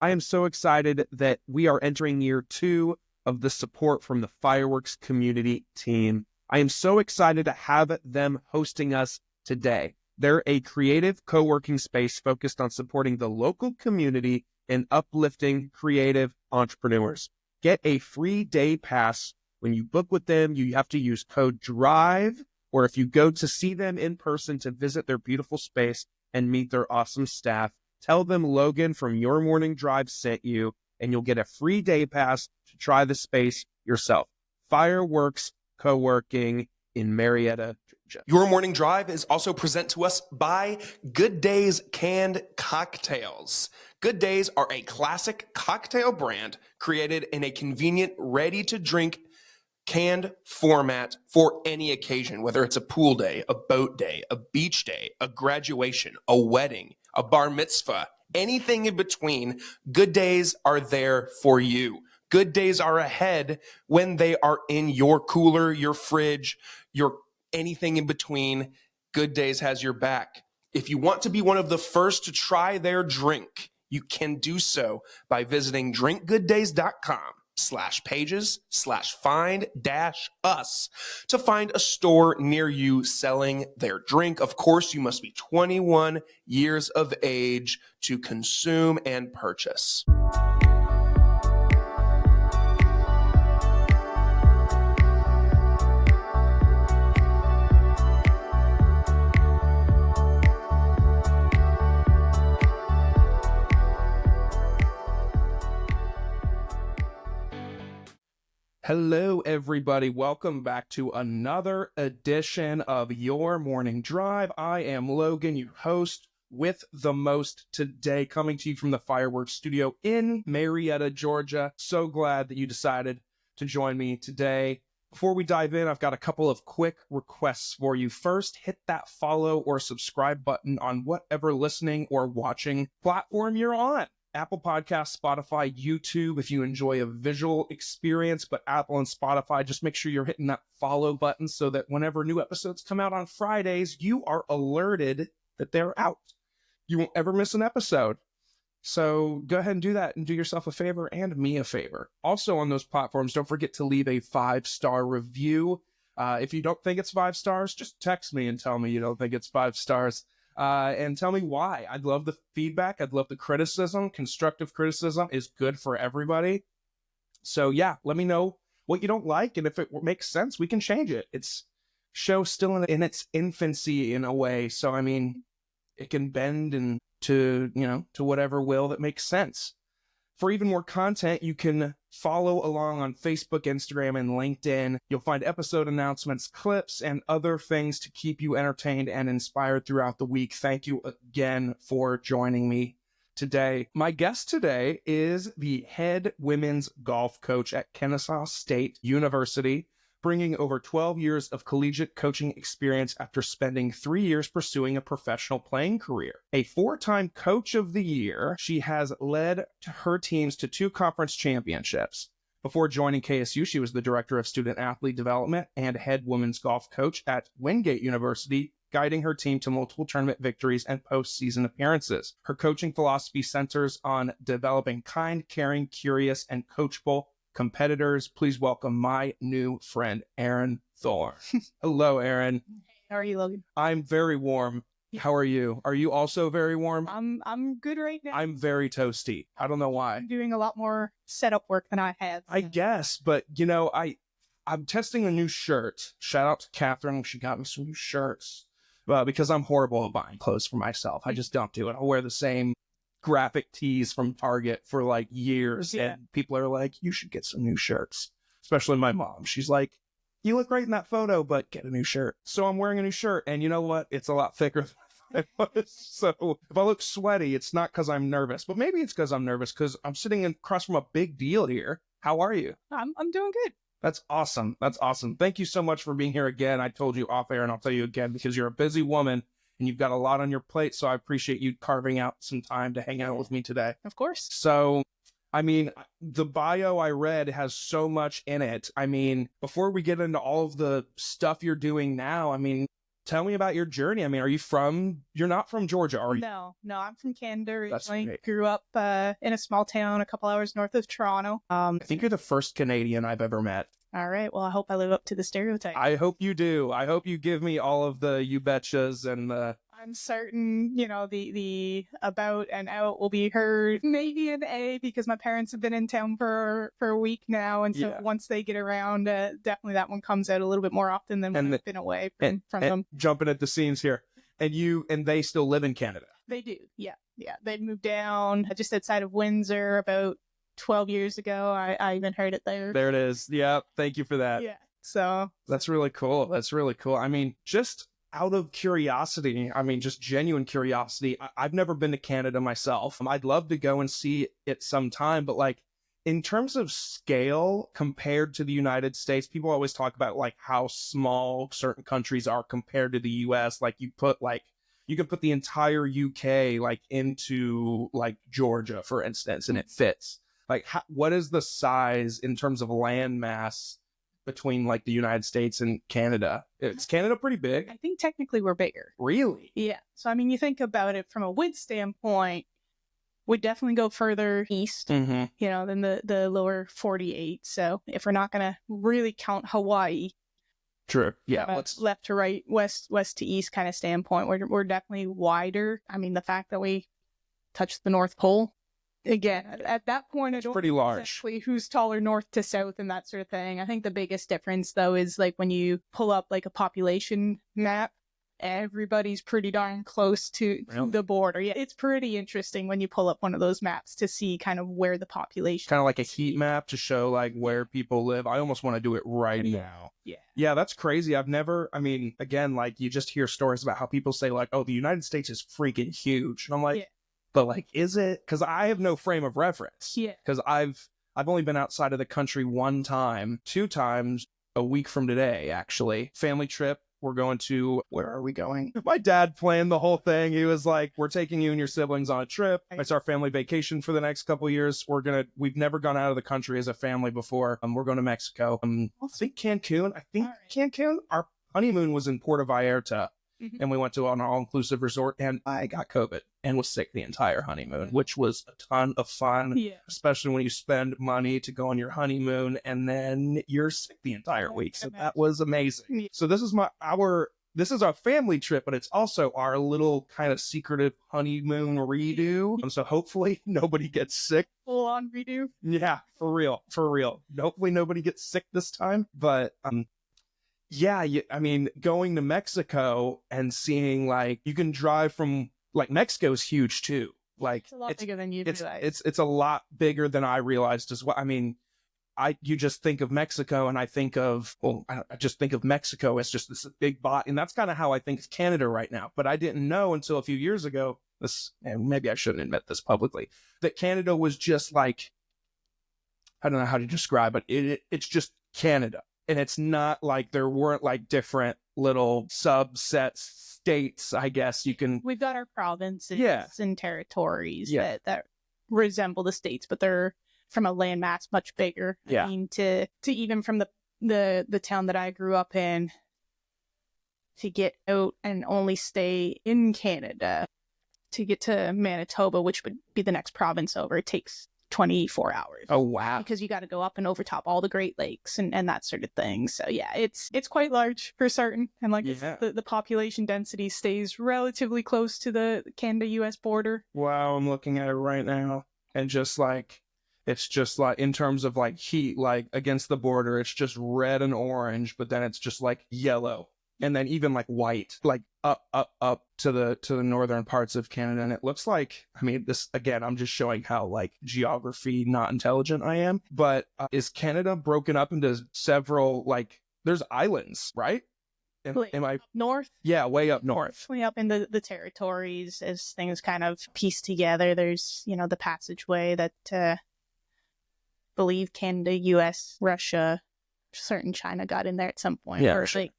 I am so excited that we are entering year 2 of the support from the fireworks community team. I am so excited to have them hosting us today. They're a creative co-working space focused on supporting the local community and uplifting creative entrepreneurs. Get a free day pass. When you book with them, you have to use code DRIVE, or if you go to see them in person to visit their beautiful space and meet their awesome staff, tell them Logan from Your Morning Drive sent you, and you'll get a free day pass to try the space yourself. Fireworks Co-working in Marietta, Georgia. Your Morning Drive is also present to us by Good Days Canned Cocktails. Good Days are a classic cocktail brand created in a convenient, ready-to-drink canned format for any occasion, whether it's a pool day, a boat day, a beach day, a graduation, a wedding, a bar mitzvah, anything in between. Good Days are there for you. Good Days are ahead when they are in your cooler, your fridge, your anything in between. Good Days has your back. If you want to be one of the first to try their drink, you can do so by visiting drinkgooddays.com/pages/find-us to find a store near you selling their drink. Of course, you must be 21 years of age to consume and purchase. Hello, everybody. Welcome back to another edition of Your Morning Drive. I am Logan, your host with the most today, coming to you from the Fireworks Studio in Marietta, Georgia. So glad that you decided to join me today. Before we dive in, I've got a couple of quick requests for you. First, hit that follow or subscribe button on whatever listening or watching platform you're on. Apple Podcasts, Spotify, YouTube, if you enjoy a visual experience, but Apple and Spotify, just make sure you're hitting that follow button so that whenever new episodes come out on Fridays, you are alerted that they're out. You won't ever miss an episode. So go ahead and do that and do yourself a favor and me a favor. Also on those platforms, don't forget to leave a 5-star review. If you don't think it's 5 stars, just text me and tell me you don't think it's 5 stars. And tell me why. I'd love the feedback. I'd love the criticism. Constructive criticism is good for everybody. So yeah, let me know what you don't like. And if it makes sense, we can change it. It's show still in its infancy in a way. So, I mean, it can bend and to whatever will that makes sense. For even more content, you can follow along on Facebook, Instagram, and LinkedIn. You'll find episode announcements, clips, and other things to keep you entertained and inspired throughout the week. Thank you again for joining me today. My guest today is the head women's golf coach at Kennesaw State University, bringing over 12 years of collegiate coaching experience after spending 3 years pursuing a professional playing career. A 4-time Coach of the Year, she has led her teams to 2 conference championships. Before joining KSU, she was the Director of Student Athlete Development and head women's golf coach at Wingate University, guiding her team to multiple tournament victories and postseason appearances. Her coaching philosophy centers on developing kind, caring, curious, and coachable competitors. Please welcome my new friend, Erin Throrne. Hello, Erin. How are you, Logan? I'm very warm. How are you? Are you also very warm? I'm good right now. I'm very toasty. I don't know why. I'm doing a lot more setup work than I have. I guess, but I'm testing a new shirt. Shout out to Catherine. She got me some new shirts. Because I'm horrible at buying clothes for myself. I just don't do it. I'll wear the same graphic tees from Target for like years, and people are like, you should get some new shirts, especially my mom. She's like, you look great in that photo, but get a new shirt. So I'm wearing a new shirt, and you know what? It's a lot thicker than I thought it was. So if I look sweaty, it's not because I'm nervous, but maybe it's because I'm nervous because I'm sitting across from a big deal here. How are you? I'm doing good. That's awesome. That's awesome. Thank you so much for being here again. I told you off air, and I'll tell you again because you're a busy woman and you've got a lot on your plate. So I appreciate you carving out some time to hang out with me today. Of course. So, I mean, the bio I read has so much in it. I mean, before we get into all of the stuff you're doing now, I mean, tell me about your journey. I mean, you're not from Georgia, are you? No, I'm from Canada That's originally. great. Grew up in a small town a couple hours north of Toronto. I think you're the first Canadian I've ever met. All right. Well, I hope I live up to the stereotype. I hope you do. I hope you give me all of the you betchas and the... I'm certain, the about and out will be heard. Maybe an A because my parents have been in town for a week now. And so once they get around, definitely that one comes out a little bit more often than when I've been away from them. Jumping at the scenes here. And they still live in Canada? They do. Yeah. They moved down just outside of Windsor about 12 years ago. I even heard it there. There it is. Yeah. Thank you for that. Yeah. So that's really cool. I mean, just out of curiosity, just genuine curiosity, I've never been to Canada myself. I'd love to go and see it sometime, but like in terms of scale compared to the United States, people always talk about like how small certain countries are compared to the US. Like you can put the entire UK like into like Georgia, for instance, and it fits. Like what is the size in terms of land mass between like the United States and Canada? Is Canada pretty big? I think technically we're bigger. Really? Yeah. So, you think about it from a width standpoint, we'd definitely go further east, than the lower 48. So if we're not going to really count Hawaii. True. Yeah. From a left to right, west to east kind of standpoint, we're definitely wider. The fact that we touch the North Pole, again, at that point, I don't pretty large. Exactly who's taller north to south and that sort of thing. I think the biggest difference, though, is like when you pull up like a population map, everybody's pretty darn close to the border. Yeah, it's pretty interesting when you pull up one of those maps to see kind of where the population. Kind of like a heat map to show like where people live. I almost want to do it right now. Yeah, that's crazy. I've never, again, like you just hear stories about how people say like, oh, the United States is freaking huge. And I'm like, but like, is it? Because I have no frame of reference. Yeah. Because I've only been outside of the country two times a week from today, actually. Family trip. We're going to, where are we going? My dad planned the whole thing. He was like, we're taking you and your siblings on a trip. It's our family vacation for the next couple of years. We've never gone out of the country as a family before. We're going to Mexico. I think Cancun. Cancun. Our honeymoon was in Puerto Vallarta. And we went to an all-inclusive resort, and I got COVID and was sick the entire honeymoon, which was a ton of fun, especially when you spend money to go on your honeymoon, and then you're sick the entire week. So that was amazing. So this is our family trip, but it's also our little kind of secretive honeymoon redo. And so hopefully nobody gets sick. Full on redo? Yeah, for real. Hopefully nobody gets sick this time, but... yeah, going to Mexico and seeing like you can drive from like Mexico's huge too. Like it's a lot bigger than you realize. It's a lot bigger than I realized as well. You just think of Mexico and I just think of Mexico as just this big bot, and that's kind of how I think of Canada right now. But I didn't know until a few years ago, and maybe I shouldn't admit this publicly, that Canada was just like, I don't know how to describe it. It's just Canada. And it's not like there weren't like different little subset states, I guess you can. We've got our provinces and territories that resemble the states, but they're from a landmass much bigger. Yeah. To even from the town that I grew up in, to get out and only stay in Canada, to get to Manitoba, which would be the next province over, it takes 24 hours. Oh, wow. Because you got to go up and overtop all the Great Lakes and that sort of thing. So yeah, it's quite large for certain. And like the population density stays relatively close to the Canada-US border. Wow, I'm looking at it right now. And it's just like in terms of like heat, like against the border, it's just red and orange, but then it's just like yellow. And then even like white, like up to the northern parts of Canada. And it looks like, this, again, I'm just showing how like geography not intelligent I am. But is Canada broken up into several, like, there's islands, right? Am I north? Yeah, way up north. Way up in the territories as things kind of piece together. There's, the passageway that believe Canada, US, Russia, certain China got in there at some point. Yeah, or like,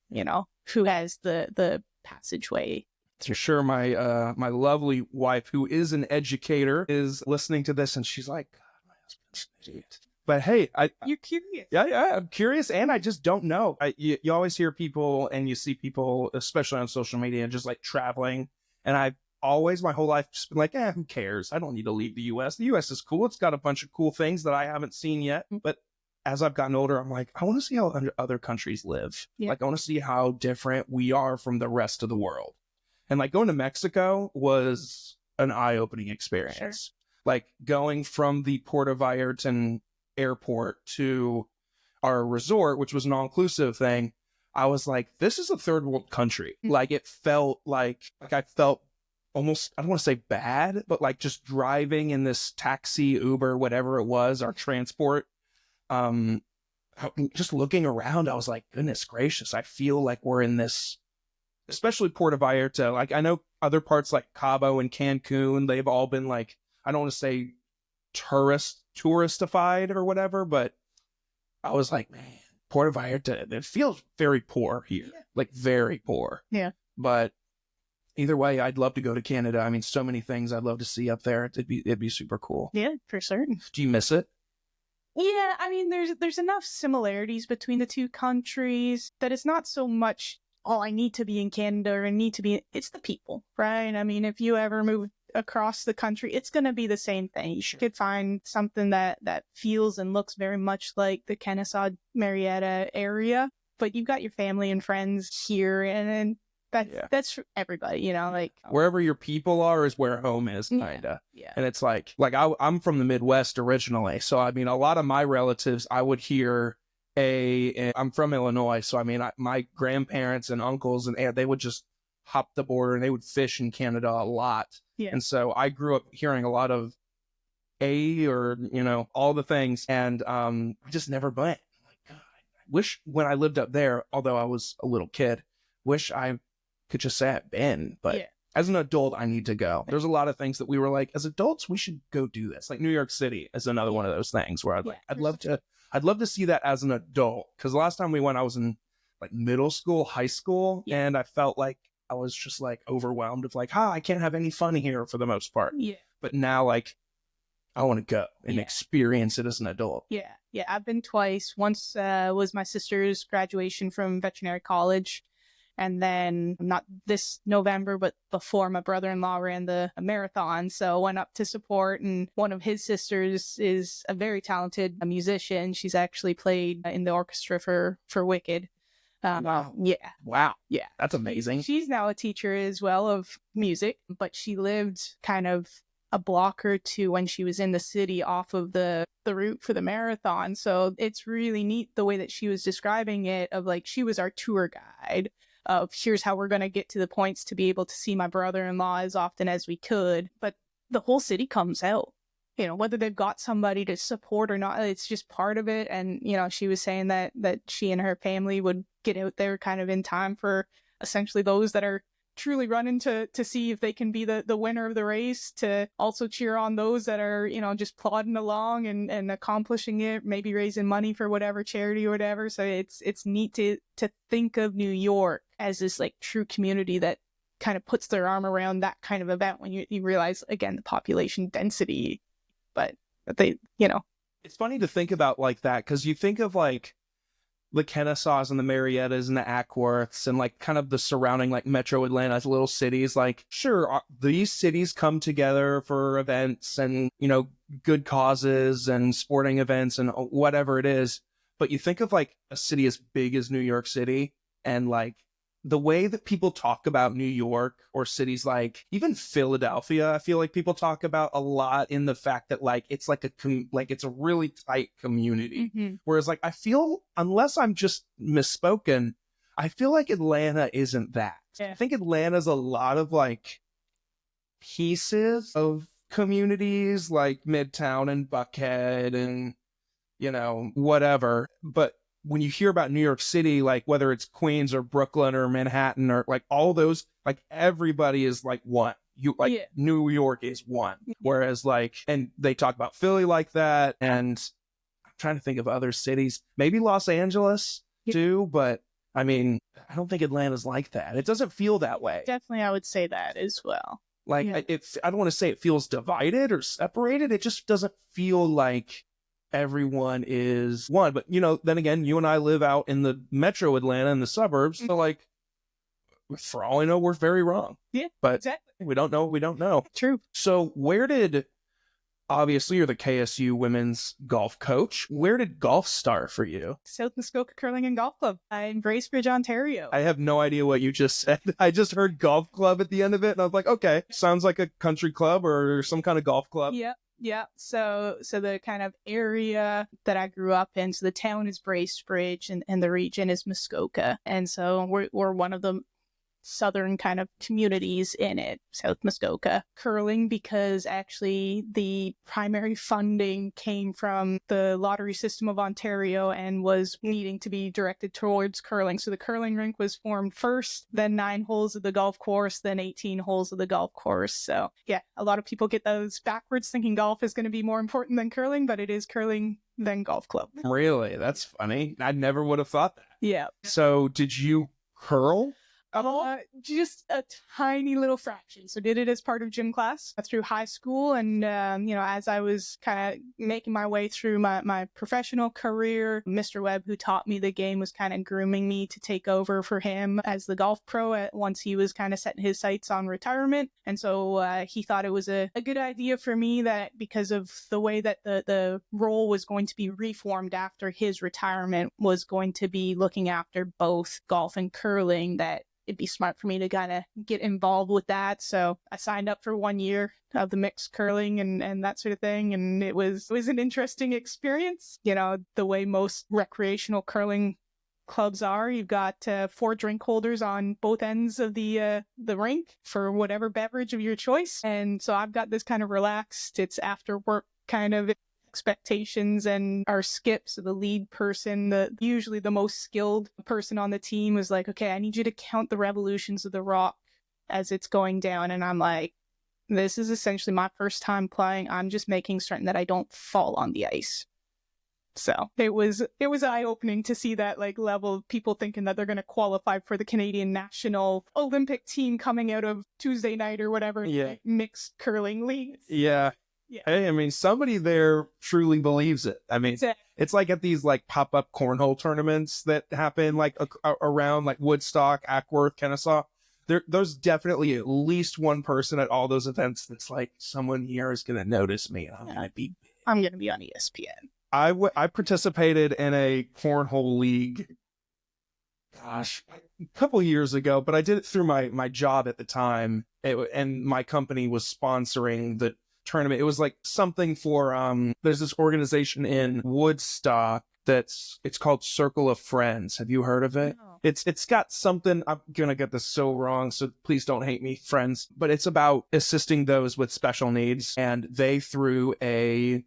who has the passageway. For sure, my lovely wife, who is an educator, is listening to this, and she's like, God, my husband's an idiot. But hey, You're curious. yeah, I'm curious, and I just don't know. You always hear people, and you see people, especially on social media, just like traveling. And I've always, my whole life, just been like, who cares? I don't need to leave the U.S. The U.S. is cool. It's got a bunch of cool things that I haven't seen yet. But as I've gotten older, I'm like, I want to see how other countries live. Yeah. Like, I want to see how different we are from the rest of the world. And like going to Mexico was an eye-opening experience. Sure. Like going from the Puerto Vallarta airport to our resort, which was an all-inclusive thing, I was like, this is a third world country. Like it felt like I felt almost, I don't want to say bad, but like just driving in this taxi, Uber, whatever it was, our transport, just looking around, I was like, goodness gracious, I feel like we're in this, especially Puerto Vallarta. Like I know other parts like Cabo and Cancun, they've all been like, I don't want to say touristified or whatever, but I was like, man, Puerto Vallarta, it feels very poor here, like very poor. Yeah. But either way, I'd love to go to Canada. I mean, so many things I'd love to see up there. It'd be super cool. Yeah, for certain. Do you miss it? Yeah, I mean, there's enough similarities between the two countries that it's not so much, oh, I need to be in Canada or I need to be, it's the people, right? I mean, if you ever move across the country, it's going to be the same thing. You could find something that feels and looks very much like the Kennesaw Marietta area, but you've got your family and friends here, and that's for everybody, you know, like wherever your people are is where home is, kind of. Yeah. And it's like I'm from the Midwest originally, so I mean, a lot of my relatives, I would hear I'm from Illinois, so I mean, my grandparents and uncles and aunt, they would just hop the border and they would fish in Canada a lot. Yeah. And so I grew up hearing a lot of all the things, and I just never went. Like, God, I wish when I lived up there, although I was a little kid, wish I could just say I've been, but as an adult, I need to go. There's a lot of things that we were like, as adults, we should go do this. Like New York City is another one of those things where I'd love to see that as an adult. Because the last time we went, I was in like middle school, high school, and I felt like I was just like overwhelmed of like, I can't have any fun here for the most part. Yeah. But now, like, I want to go and experience it as an adult. Yeah. Yeah. I've been twice. Once was my sister's graduation from veterinary college. And then not this November, but before, my brother-in-law ran the marathon. So I went up to support, and one of his sisters is a very talented musician. She's actually played in the orchestra for Wicked. Wow. Yeah. Wow. Yeah. That's amazing. She's now a teacher as well of music, but she lived kind of a block or two when she was in the city off of the route for the marathon. So it's really neat the way that she was describing it, of like, she was our tour guide of here's how we're going to get to the points to be able to see my brother-in-law as often as we could. But the whole city comes out, you know, whether they've got somebody to support or not, it's just part of it. And, you know, she was saying that she and her family would get out there kind of in time for essentially those that are truly running to see if they can be the winner of the race, to also cheer on those that are, you know, just plodding along and accomplishing it, maybe raising money for whatever charity or whatever. So it's neat to think of New York as this like true community that kind of puts their arm around that kind of event when you realize, again, the population density, but they, you know. It's funny to think about like that, because you think of like the Kennesaws and the Mariettas and the Ackworths and like kind of the surrounding like Metro Atlanta's little cities. Like, sure, these cities come together for events and, you know, good causes and sporting events and whatever it is. But you think of like a city as big as New York City, and like the way that people talk about New York, or cities like even Philadelphia, I feel like people talk about a lot, in the fact that like it's like it's a really tight community. Mm-hmm. Whereas like I feel, unless I'm just misspoken, I feel like Atlanta isn't that. Yeah. I think Atlanta's a lot of like pieces of communities like Midtown and Buckhead and, you know, whatever. But when you hear about New York City, like whether it's Queens or Brooklyn or Manhattan or like all those, like everybody is like one. New York is one. Whereas like, and they talk about Philly like that. And I'm trying to think of other cities, maybe Los Angeles too. But I mean, I don't think Atlanta's like that. It doesn't feel that way. Definitely, I would say that as well. Like I don't want to say it feels divided or separated. It just doesn't feel like everyone is one. But, then again, you and I live out in the metro Atlanta in the suburbs. So, like, for all I know, we're very wrong. Yeah, but exactly. We don't know what we don't know. True. So obviously you're the KSU women's golf coach. Where did golf start for you? South Muskoka Curling and Golf Club in Bracebridge, Ontario. I have no idea what you just said. I just heard golf club at the end of it, and I was like, okay, sounds like a country club or some kind of golf club. Yeah. Yeah, so the kind of area that I grew up in, so the town is Bracebridge and the region is Muskoka. And so we're one of the southern kind of communities in it, South Muskoka. Curling, because actually the primary funding came from the lottery system of Ontario and was needing to be directed towards curling. So the curling rink was formed first, then 9 holes of the golf course, then 18 holes of the golf course. So yeah, a lot of people get those backwards, thinking golf is going to be more important than curling, but it is curling then golf club. Really? That's funny. I never would have thought that. Yeah. So did you curl? Just a tiny little fraction. So did it as part of gym class through high school. And, as I was kind of making my way through my professional career, Mr. Webb, who taught me the game, was kind of grooming me to take over for him as the golf pro once he was kind of setting his sights on retirement. And so he thought it was a good idea for me, that because of the way that the role was going to be reformed after his retirement, was going to be looking after both golf and curling, that it'd be smart for me to kind of get involved with that. So I signed up for 1 year of the mixed curling and that sort of thing. And it was an interesting experience. The way most recreational curling clubs are, you've got 4 drink holders on both ends of the rink for whatever beverage of your choice. And so I've got this kind of relaxed, it's after work kind of expectations, and our skip, so the lead person, usually the most skilled person on the team, was like, okay, I need you to count the revolutions of the rock as it's going down. And I'm like, this is essentially my first time playing. I'm just making certain that I don't fall on the ice. So it was eye-opening to see that like level of people thinking that they're going to qualify for the Canadian national Olympic team coming out of Tuesday night or whatever, mixed curling league. Yeah. Yeah. Hey, I mean, somebody there truly believes it. I mean, it's like at these like pop-up cornhole tournaments that happen like around like Woodstock, Ackworth, Kennesaw. There's definitely at least one person at all those events that's like, someone here is going to notice me. I'm going to be on ESPN. I participated in a cornhole league, gosh, a couple years ago, but I did it through my job at the time, and my company was sponsoring the tournament. It was like something for there's this organization in Woodstock it's called Circle of Friends. Have you heard of it? No. It's got something, I'm gonna get this so wrong, so please don't hate me, friends, but it's about assisting those with special needs. And they threw a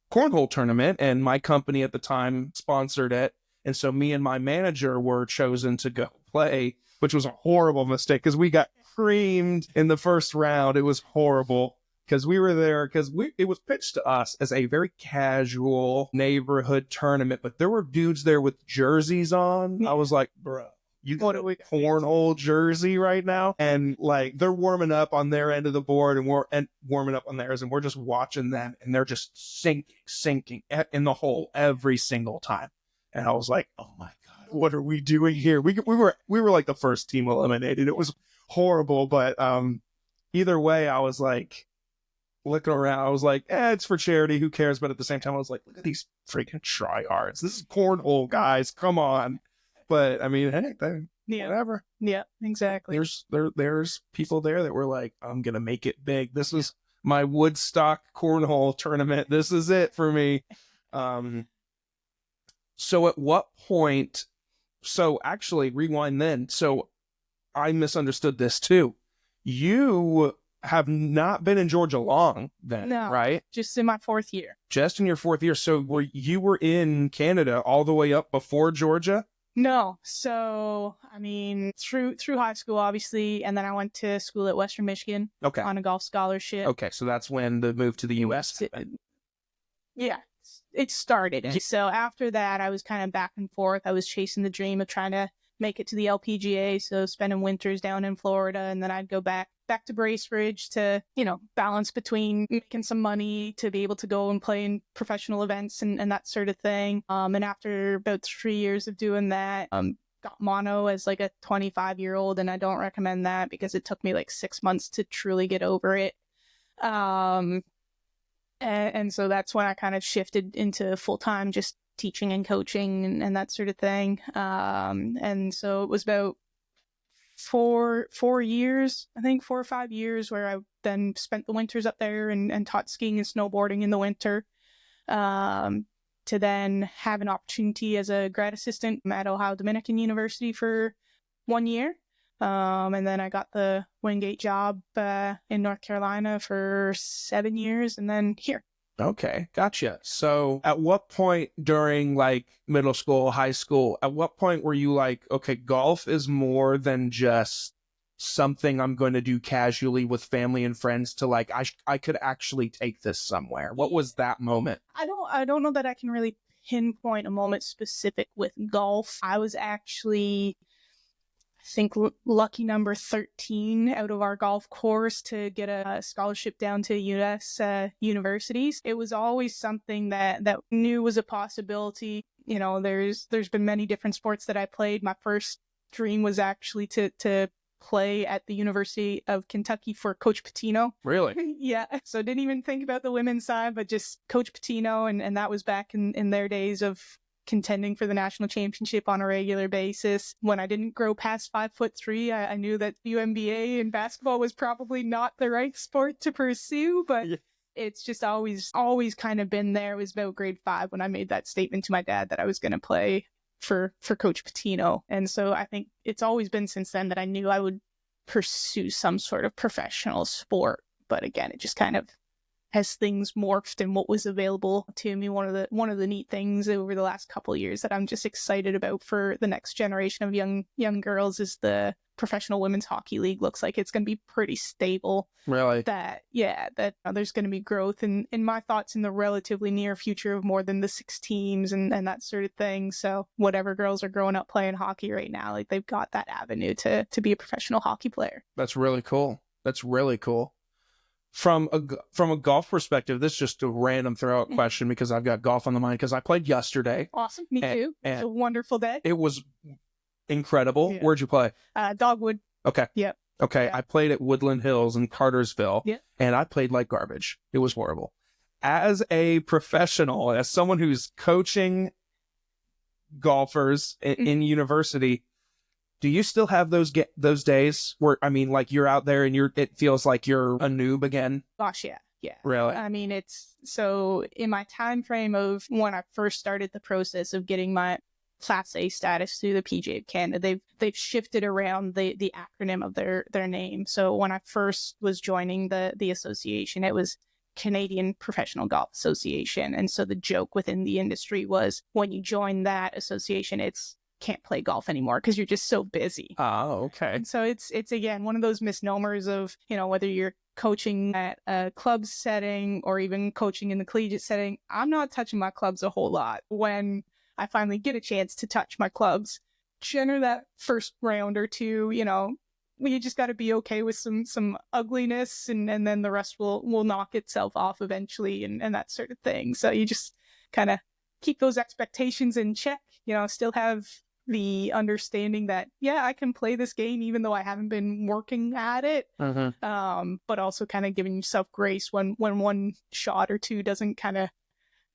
cornhole tournament, and my company at the time sponsored it, and so me and my manager were chosen to go play, which was a horrible mistake because we got creamed in the first round. It was horrible. Because we were there, it was pitched to us as a very casual neighborhood tournament, but there were dudes there with jerseys on. I was like, bro, you got a cornhole jersey right now? And like, they're warming up on their end of the board and warming up on theirs, and we're just watching them, and they're just sinking in the hole every single time. And I was like, oh my God, what are we doing here? We were like the first team eliminated. It was horrible, but either way, I was like, looking around, I was like, it's for charity, who cares? But at the same time, I was like, look at these freaking tryhards. This is cornhole, guys. Come on. But I mean, hey, whatever. Yeah, exactly. There's people there that were like, I'm gonna make it big. This is my Woodstock cornhole tournament. This is it for me. So at what point? So actually, rewind then. So I misunderstood this too. You have not been in Georgia long then, no, right? Just in my 4th year. Just in your 4th year. So you were in Canada all the way up before Georgia? No. So, I mean, through high school, obviously, and then I went to school at Western Michigan on a golf scholarship. Okay, so that's when the move to the U.S. happened. Yeah, it started. And so after that, I was kind of back and forth. I was chasing the dream of trying to make it to the LPGA, so spending winters down in Florida, and then I'd go back back to Bracebridge to, balance between making some money to be able to go and play in professional events and that sort of thing. And after about 3 years of doing that, got mono as like a 25-year-old, and I don't recommend that because it took me like 6 months to truly get over it. And so that's when I kind of shifted into full-time, just teaching and coaching and that sort of thing. And so it was about 4 years, I think 4 or 5 years, where I then spent the winters up there and taught skiing and snowboarding in the winter. To then have an opportunity as a grad assistant at Ohio Dominican University for 1 year. And then I got the Wingate job in North Carolina for 7 years, and then here. Okay, gotcha. So at what point during like middle school, high school, at what point were you like, okay, golf is more than just something I'm going to do casually with family and friends to like, I could actually take this somewhere? What was that moment? I don't know that I can really pinpoint a moment specific with golf. I was actually, I think, lucky number 13 out of our golf course to get a scholarship down to U.S. universities. It was always something that knew was a possibility. There's been many different sports that I played. My first dream was actually to play at the University of Kentucky for Coach Pitino. Really? Yeah. So didn't even think about the women's side, but just Coach Pitino. And that was back in their days of contending for the national championship on a regular basis. When I didn't grow past 5'3", I knew that WNBA and basketball was probably not the right sport to pursue, but it's just always kind of been there. It was about grade 5 when I made that statement to my dad that I was going to play for Coach Pitino. And so I think it's always been since then that I knew I would pursue some sort of professional sport. But again, it just kind of, as things morphed and what was available to me, one of the neat things over the last couple of years that I'm just excited about for the next generation of young girls is the professional women's hockey league. Looks like it's going to be pretty stable. Really? That there's going to be growth in my thoughts in the relatively near future of more than the 6 teams and that sort of thing. So whatever girls are growing up playing hockey right now, like they've got that avenue to be a professional hockey player. That's really cool. From a golf perspective, this is just a random throw-out question because I've got golf on the mind because I played yesterday. Awesome. Me too. It was a wonderful day. It was incredible. Yeah. Where'd you play? Dogwood. Okay. Yep. Okay. Yeah. I played at Woodland Hills in Cartersville. Yeah. And I played like garbage. It was horrible. As a professional, as someone who's coaching golfers in university, do you still have those days where, I mean, like you're out there and it feels like you're a noob again? Gosh, yeah. Yeah. Really? I mean, it's so in my time frame of when I first started the process of getting my Class A status through the PGA of Canada, they've shifted around the acronym of their name. So when I first was joining the association, it was Canadian Professional Golf Association. And so the joke within the industry was when you join that association, it's can't play golf anymore because you're just so busy. Oh, okay. And so it's again one of those misnomers of, whether you're coaching at a club setting or even coaching in the collegiate setting. I'm not touching my clubs a whole lot. When I finally get a chance to touch my clubs, generally that first round or two, you just got to be okay with some ugliness and then the rest will knock itself off eventually and that sort of thing. So you just kind of keep those expectations in check, still have the understanding that, I can play this game even though I haven't been working at it. But also kind of giving yourself grace when one shot or two doesn't kind of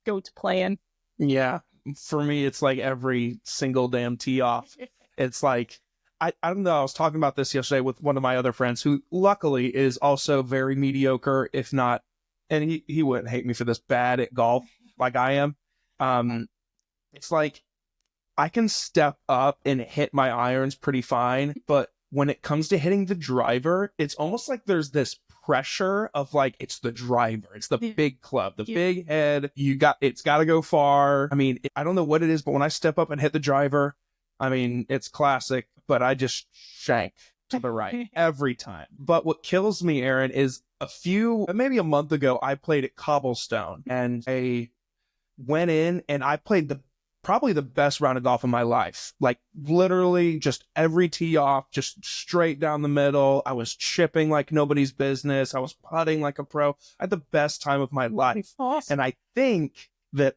go to plan. Yeah. For me, it's like every single damn tee off. It's like, I don't know. I was talking about this yesterday with one of my other friends who luckily is also very mediocre, if not, and he wouldn't hate me for this, bad at golf like I am. It's like, I can step up and hit my irons pretty fine, but when it comes to hitting the driver, it's almost like there's this pressure of like, it's the driver, it's the big club, the big head, it's got to go far. I mean, I don't know what it is, but when I step up and hit the driver, I mean, it's classic, but I just shank to the right every time. But what kills me, Erin, is maybe a month ago, I played at Cobblestone and I went in and I played the probably the best round of golf of my life. Like literally just every tee off, just straight down the middle. I was chipping like nobody's business. I was putting like a pro. I had the best time of my life. Awesome. And I think that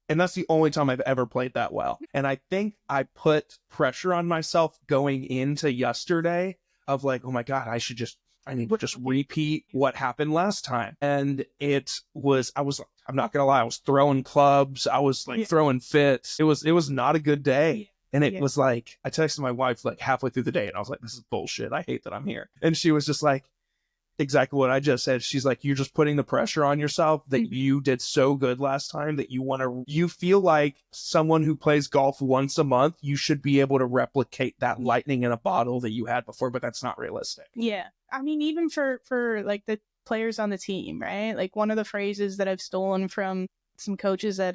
and that's the only time I've ever played that well. And I think I put pressure on myself going into yesterday of like, oh my God, I need to just repeat what happened last time. And I'm not going to lie, I was throwing clubs. I was like throwing fits. It was not a good day. And it was like, I texted my wife like halfway through the day and I was like, this is bullshit. I hate that I'm here. And she was just like, exactly what I just said. She's like, you're just putting the pressure on yourself that you did so good last time that you feel like someone who plays golf once a month, you should be able to replicate that lightning in a bottle that you had before, but that's not realistic. Yeah. I mean, even for like the players on the team, right? Like one of the phrases that I've stolen from some coaches that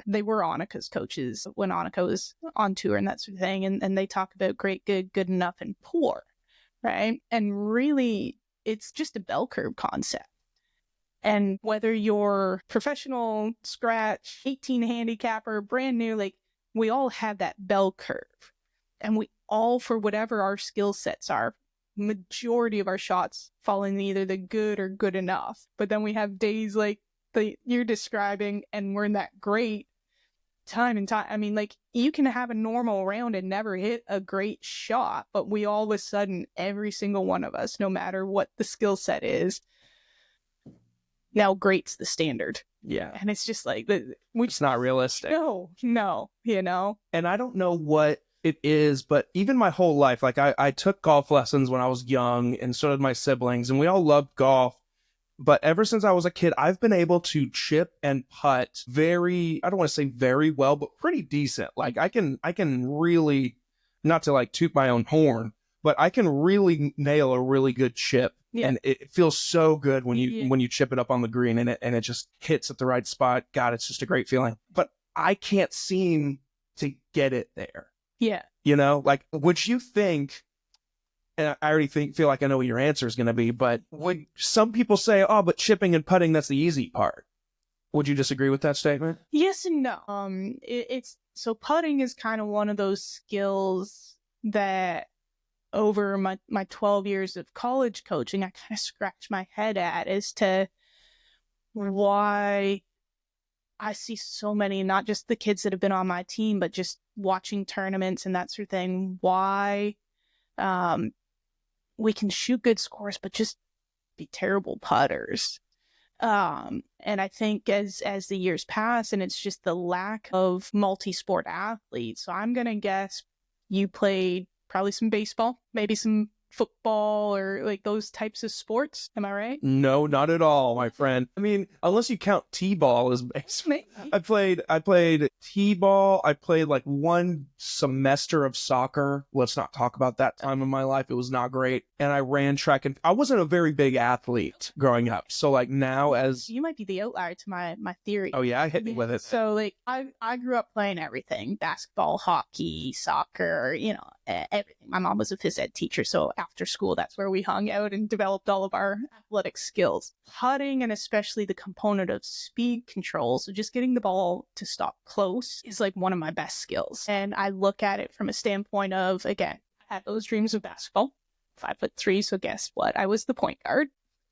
they were Annika's coaches when Annika was on tour and that sort of thing. And they talk about great, good enough, and poor, right? And really, it's just a bell curve concept. And whether you're professional, scratch, 18 handicapper, brand new, like we all have that bell curve. And we all, for whatever our skill sets are, majority of our shots fall in either the good or good enough. But then we have days like you're describing and we're in that great time and time. I mean, like you can have a normal round and never hit a great shot, but we all of a sudden, every single one of us, no matter what the skill set is, now great's the standard. Yeah. And it's just like, it's not realistic. No, you know? And I don't know what it is, but even my whole life, like I took golf lessons when I was young and so did my siblings, and we all loved golf. But ever since I was a kid, I've been able to chip and putt I don't want to say very well, but pretty decent. Like I can really, not to like toot my own horn, but I can really nail a really good chip. Yeah. And it feels so good when you chip it up on the green and it just hits at the right spot. God, it's just a great feeling. But I can't seem to get it there. Yeah. You know, like, would you think, and I already feel like I know what your answer is going to be, but would some people say, oh, but chipping and putting, that's the easy part? Would you disagree with that statement? Yes and no. So putting is kind of one of those skills that over my 12 years of college coaching, I kind of scratch my head at as to why I see so many, not just the kids that have been on my team, but just watching tournaments and that sort of thing, why we can shoot good scores, but just be terrible putters. And I think as the years pass, and it's just the lack of multi-sport athletes. So I'm going to guess you played probably some baseball, maybe some football or like those types of sports. Am I right? No, not at all, my friend. I mean, unless you count t-ball as baseball. I played t-ball. I played like one semester of soccer. Let's not talk about that time of my life. It was not great. And I ran track, and I wasn't a very big athlete growing up. So like now, as you might be the outlier to my theory. Oh yeah, hit me with it. So like I grew up playing everything: basketball, hockey, soccer, everything. My mom was a phys ed teacher, so after school, that's where we hung out and developed all of our athletic skills. Putting, and especially the component of speed control, so just getting the ball to stop close, is like one of my best skills. And I look at it from a standpoint of, again, I had those dreams of basketball, 5'3", so guess what? I was the point guard.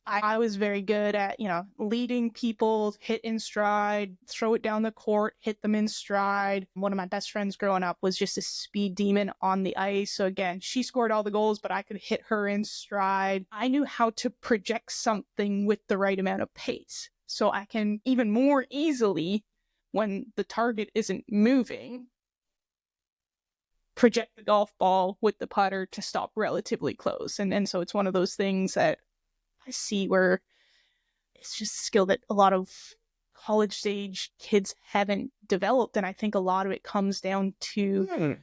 I was very good at, leading people, hit in stride, throw it down the court, hit them in stride. One of my best friends growing up was just a speed demon on the ice. So again, she scored all the goals, but I could hit her in stride. I knew how to project something with the right amount of pace. So I can even more easily, when the target isn't moving, project the golf ball with the putter to stop relatively close. And so it's one of those things that I see where it's just a skill that a lot of college stage kids haven't developed. And I think a lot of it comes down to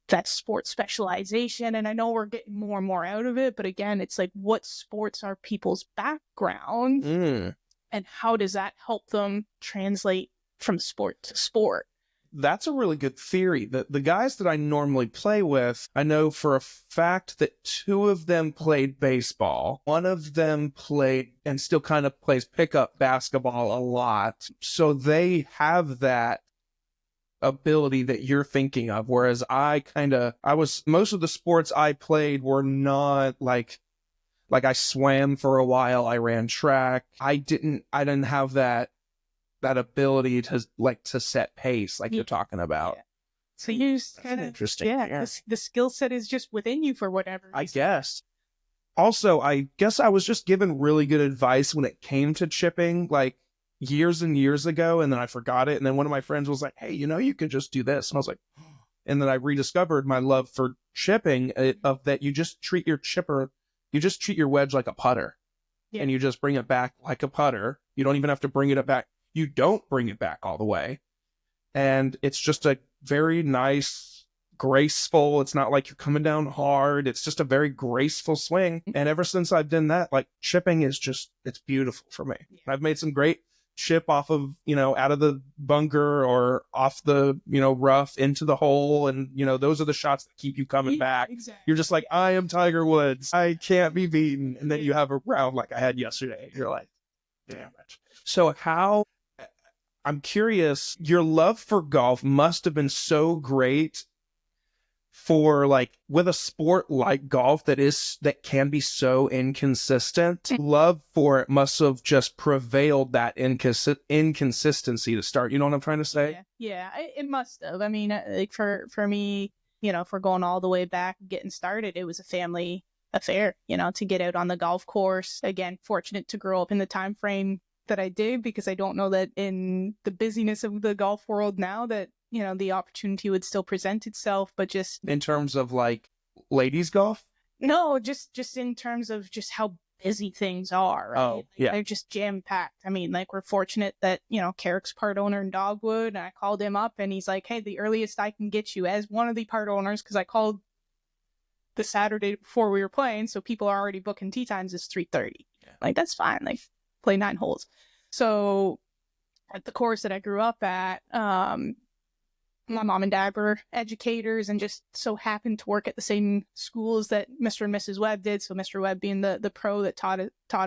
that sports specialization. And I know we're getting more and more out of it, but again, it's like, what sports are people's background and how does that help them translate from sport to sport? That's a really good theory. The guys that I normally play with, I know for a fact that 2 of them played baseball. One of them played and still kind of plays pickup basketball a lot. So they have that ability that you're thinking of. Whereas most of the sports I played were not like I swam for a while. I ran track. I didn't have that ability to set pace like you're talking about. Yeah. So you just kind of interesting. Yeah. The skill set is just within you for whatever reason. I guess. Also, I guess I was just given really good advice when it came to chipping, like years and years ago, and then I forgot it. And then one of my friends was like, "Hey, you can just do this," and I was like, and then I rediscovered my love for chipping. Of that, you just treat your wedge like a putter, and you just bring it back like a putter. You don't even have to bring it back. You don't bring it back all the way, and it's just a very nice, graceful. It's not like you're coming down hard. It's just a very graceful swing. And ever since I've done that, like chipping is it's beautiful for me. Yeah. I've made some great chip off of, out of the bunker or off the, rough into the hole. And, those are the shots that keep you coming back. Exactly. You're just like, I am Tiger Woods. I can't be beaten. And then you have a round like I had yesterday. You're like, damn it. So I'm curious, your love for golf must have been so great for with a sport like golf that can be so inconsistent. Love for it must have just prevailed that inconsistency to start. You know what I'm trying to say? Yeah, it must have. I mean, like for me, for going all the way back, getting started, it was a family affair, to get out on the golf course. Again, fortunate to grow up in the time frame that I did, because I don't know that in the busyness of the golf world now that the opportunity would still present itself. But just in terms of ladies golf, no, just in terms of just how busy things are, right? Oh, yeah. They're just jam packed. I mean, we're fortunate that Carrick's part owner in Dogwood, and I called him up and he's like, "Hey, the earliest I can get you as one of the part owners," because I called the Saturday before we were playing, so people are already booking tee times, is 3:30. Yeah. That's fine. Play 9 holes. So at the course that I grew up at, my mom and dad were educators and just so happened to work at the same schools that Mr. and Mrs. Webb did. So Mr. Webb being the pro that taught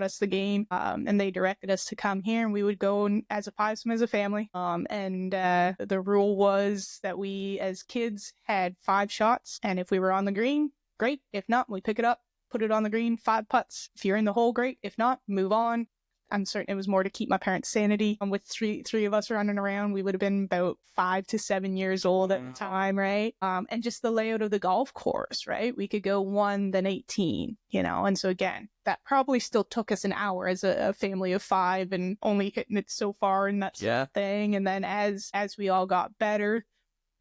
us the game, and they directed us to come here, and we would go as a family. And the rule was that we as kids had 5 shots, and if we were on the green, great. If not, we pick it up, put it on the green, 5 putts. If you're in the hole, great. If not, move on. I'm certain it was more to keep my parents' sanity. With three of us running around, we would have been about 5 to 7 years old at the time, right? And just the layout of the golf course, right? We could go 1, then 18, And so again, that probably still took us an hour as a family of 5, and only hitting it so far, and that's the thing. And then as we all got better,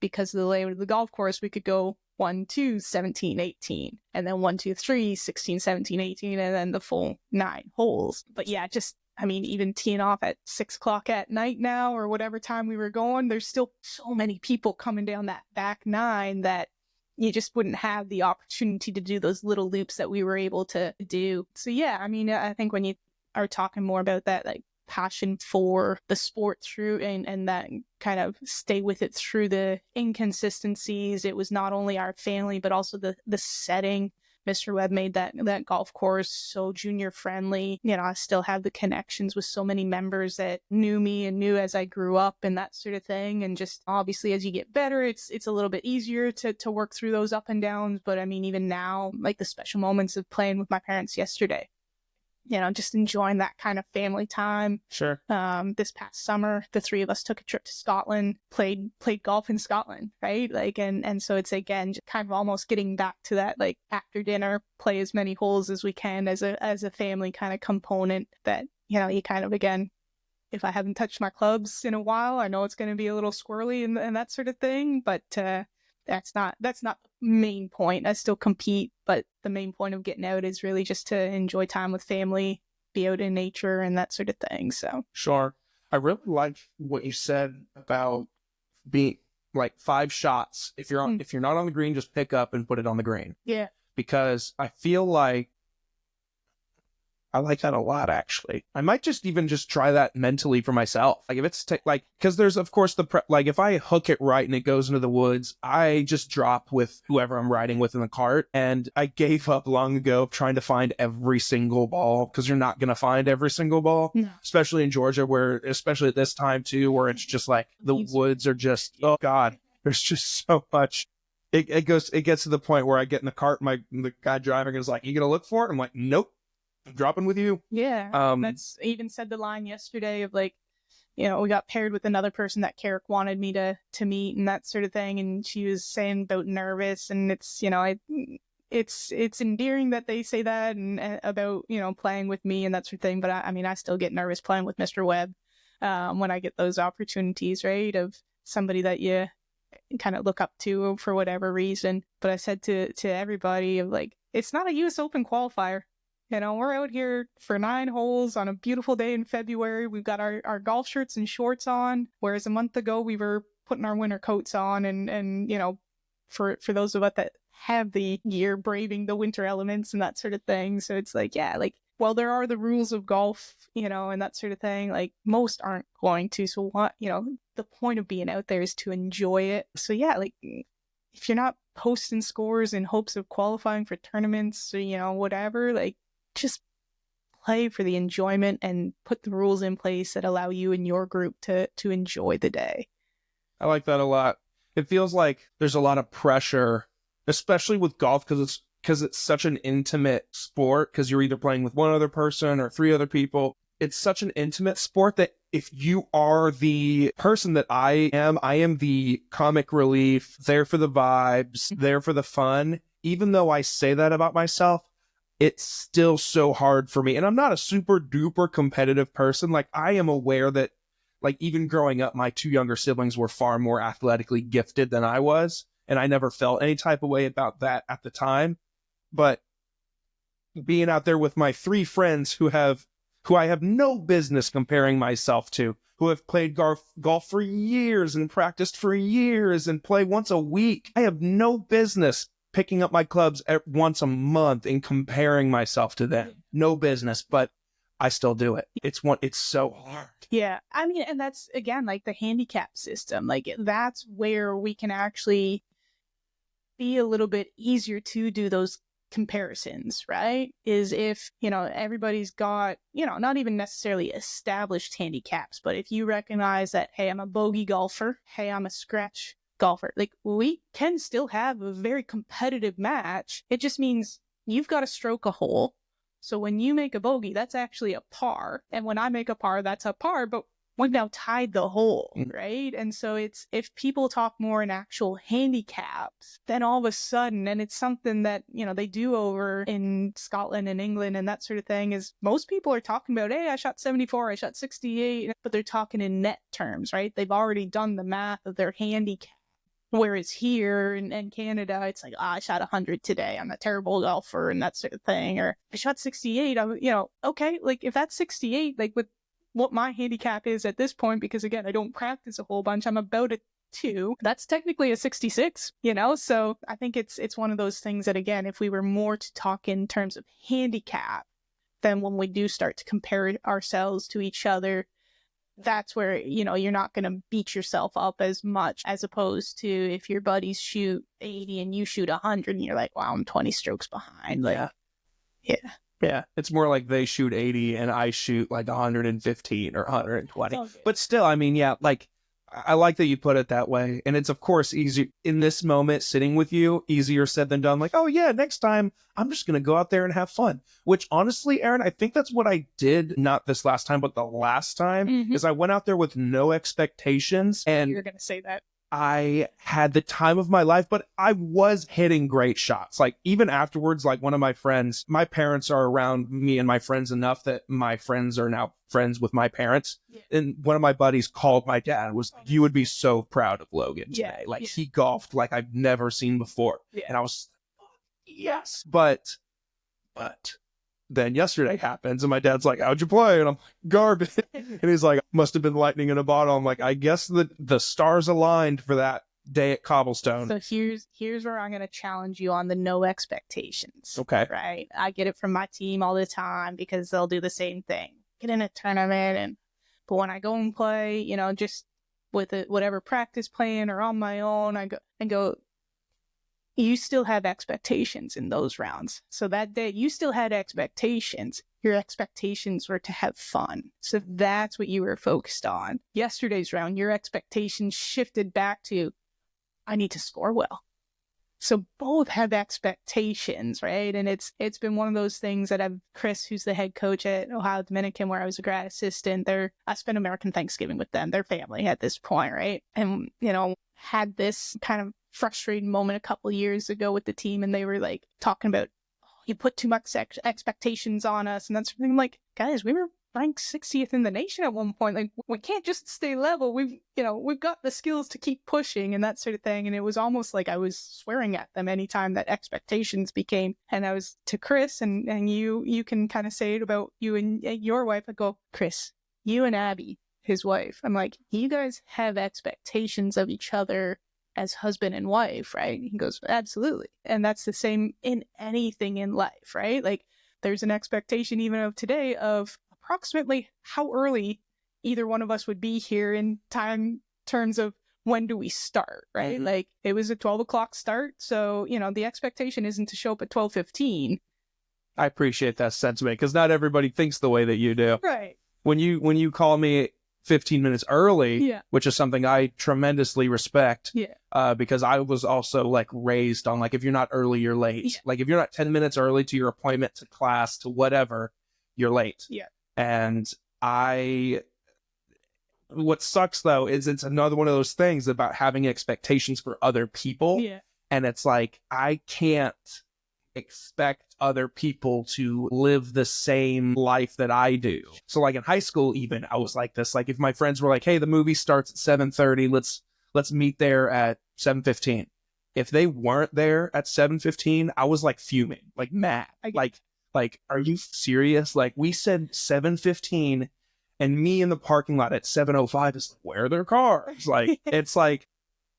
because of the layout of the golf course, we could go 1, 2, 17, 18, and then 1, 2, 3, 16, 17, 18, and then the full 9 holes. But yeah, even teeing off at 6 o'clock at night now, or whatever time we were going, there's still so many people coming down that back 9 that you just wouldn't have the opportunity to do those little loops that we were able to do. So yeah, I think when you are talking more about that, passion for the sport through and that kind of stay with it through the inconsistencies, it was not only our family but also the setting. Mr. Webb made that golf course so junior friendly. I still have the connections with so many members that knew me and knew as I grew up and that sort of thing. And just obviously as you get better, it's a little bit easier to work through those up and downs. But even now, the special moments of playing with my parents yesterday, just enjoying that kind of family time. Sure. This past summer, the 3 of us took a trip to Scotland, played golf in Scotland, right? And so it's again just kind of almost getting back to that after dinner, play as many holes as we can as a family kind of component that you kind of, again, if I haven't touched my clubs in a while, I know it's going to be a little squirrely and that sort of thing, but that's not the main point. I still compete, but the main point of getting out is really just to enjoy time with family, be out in nature and that sort of thing. So sure. I really like what you said about being 5 shots. If you're not on the green, just pick up and put it on the green. Yeah. Because I feel like I like that a lot, actually. I might just try that mentally for myself. Like if it's because there's of course like if I hook it right and it goes into the woods, I just drop with whoever I'm riding with in the cart. And I gave up long ago trying to find every single ball, because you're not going to find every single ball, especially in Georgia, where especially at this time too, where it's just like the woods are just, oh God, there's just so much. It gets to the point where I get in the cart, the guy driving is like, "You gonna look for it?" I'm like, "Nope, I'm dropping with you." Yeah. That's even said the line yesterday of like, we got paired with another person that Carrick wanted me to meet and that sort of thing. And she was saying about nervous, and it's, it's endearing that they say that and about, playing with me and that sort of thing. But I still get nervous playing with Mr. Webb when I get those opportunities, right? Of somebody that you kind of look up to for whatever reason. But I said to everybody of like, it's not a US Open qualifier. We're out here for 9 holes on a beautiful day in February. We've got our golf shirts and shorts on, whereas a month ago we were putting our winter coats on and for those of us that have the gear, braving the winter elements and that sort of thing. So it's like, yeah, like, well, there are the rules of golf, and that sort of thing. Like most aren't going to. So what, the point of being out there is to enjoy it. So yeah, like if you're not posting scores in hopes of qualifying for tournaments or, whatever, like just play for the enjoyment and put the rules in place that allow you and your group to enjoy the day. I like that a lot. It feels like there's a lot of pressure, especially with golf, because it's such an intimate sport, because you're either playing with one other person or 3 other people. It's such an intimate sport that if you are the person that I am the comic relief, there for the vibes, there for the fun. Even though I say that about myself, it's still so hard for me. And I'm not a super duper competitive person. Like I am aware that like even growing up, my 2 younger siblings were far more athletically gifted than I was. And I never felt any type of way about that at the time. But being out there with my 3 friends who I have no business comparing myself to, who have played golf for years and practiced for years and play once a week, I have no business picking up my clubs once a month and comparing myself to them. No business, but I still do it. It's so hard. Yeah. And that's, again, like the handicap system. Like that's where we can actually be a little bit easier to do those comparisons, right? Is if, everybody's got, not even necessarily established handicaps, but if you recognize that, hey, I'm a bogey golfer, hey, I'm a scratch golfer, like we can still have a very competitive match. It just means you've got to stroke a hole. So when you make a bogey, that's actually a par. And when I make a par, that's a par, but we've now tied the hole, right? And so it's, if people talk more in actual handicaps, then all of a sudden, and it's something that, they do over in Scotland and England and that sort of thing, is most people are talking about, hey, I shot 74, I shot 68, but they're talking in net terms, right? They've already done the math of their handicap. Whereas here in Canada, it's like, I shot 100 today. I'm a terrible golfer and that sort of thing. Or I shot 68. Okay, like if that's 68, like with what my handicap is at this point, because again, I don't practice a whole bunch. I'm about a 2. That's technically a 66, So I think it's one of those things that, again, if we were more to talk in terms of handicap, then when we do start to compare ourselves to each other, that's where, you're not going to beat yourself up as much, as opposed to if your buddies shoot 80 and you shoot 100 and you're like, wow, I'm 20 strokes behind. Like, yeah. It's more like they shoot 80 and I shoot like 115 or 120. But still, like, I like that you put it that way. And it's, of course, easier in this moment, sitting with you, easier said than done. Like, oh, yeah, next time I'm just going to go out there and have fun. Which, honestly, Erin, I think that's what I did, not this last time, but the last time, is I went out there with no expectations. And you're going to say that. I had the time of my life, but I was hitting great shots. Like even afterwards, like one of my friends, my parents are around me and my friends enough that my friends are now friends with my parents. Yeah. And one of my buddies called my dad and was like, you would be so proud of Logan today. Like he golfed like I've never seen before. Yeah. And I was, yes, but then yesterday happens and my dad's like, how'd you play? And I'm like, garbage. And he's like, must have been lightning in a bottle. I'm like, I guess the stars aligned for that day at Cobblestone. So here's where I'm going to challenge you on the no expectations. Okay. Right? I get it from my team all the time because they'll do the same thing. Get in a tournament, but when I go and play, you know, just with whatever practice plan or on my own, I go, you still have expectations in those rounds. So that day, you still had expectations. Your expectations were to have fun. So that's what you were focused on. Yesterday's round, your expectations shifted back to, I need to score well. So both have expectations, right? And it's been one of those things that Chris, who's the head coach at Ohio Dominican, where I was a grad assistant, I spent American Thanksgiving with them, their family at this point, right? And, you know, had this kind of frustrating moment a couple of years ago with the team, and they were like talking about, oh, you put too much expectations on us, and that's something. I'm like, guys, we were ranked 60th in the nation at one point. Like, we can't just stay level. We've got the skills to keep pushing and that sort of thing. And it was almost like I was swearing at them anytime that expectations became. And I was to Chris, and you can kind of say it about you and your wife. I go, Chris, you and Abby, his wife. I'm like, you guys have expectations of each other as husband and wife, right? He goes, absolutely. And that's the same in anything in life, right? Like, there's an expectation even of today of approximately how early either one of us would be here in time terms of when do we start, right? Mm-hmm. Like, it was a 12 o'clock start. So, you know, the expectation isn't to show up at 12:15. I appreciate that sentiment because not everybody thinks the way that you do. Right. When you call me 15 minutes early, yeah, which is something I tremendously respect, yeah, because I was also like raised on, like, if you're not early, you're late. Yeah. Like, if you're not 10 minutes early to your appointment, to class, to whatever, you're late. Yeah. And what sucks though is it's another one of those things about having expectations for other people. Yeah. And it's like, I can't expect other people to live the same life that I do. So like in high school, even I was like this, like if my friends were like, hey, the movie starts at 7:30, let's meet there at 7:15. If they weren't there at 7:15, I was like fuming, like mad. Like, are you serious? Like, we said 7:15 and me in the parking lot at 7:05 is like, where are their cars? Like, it's like,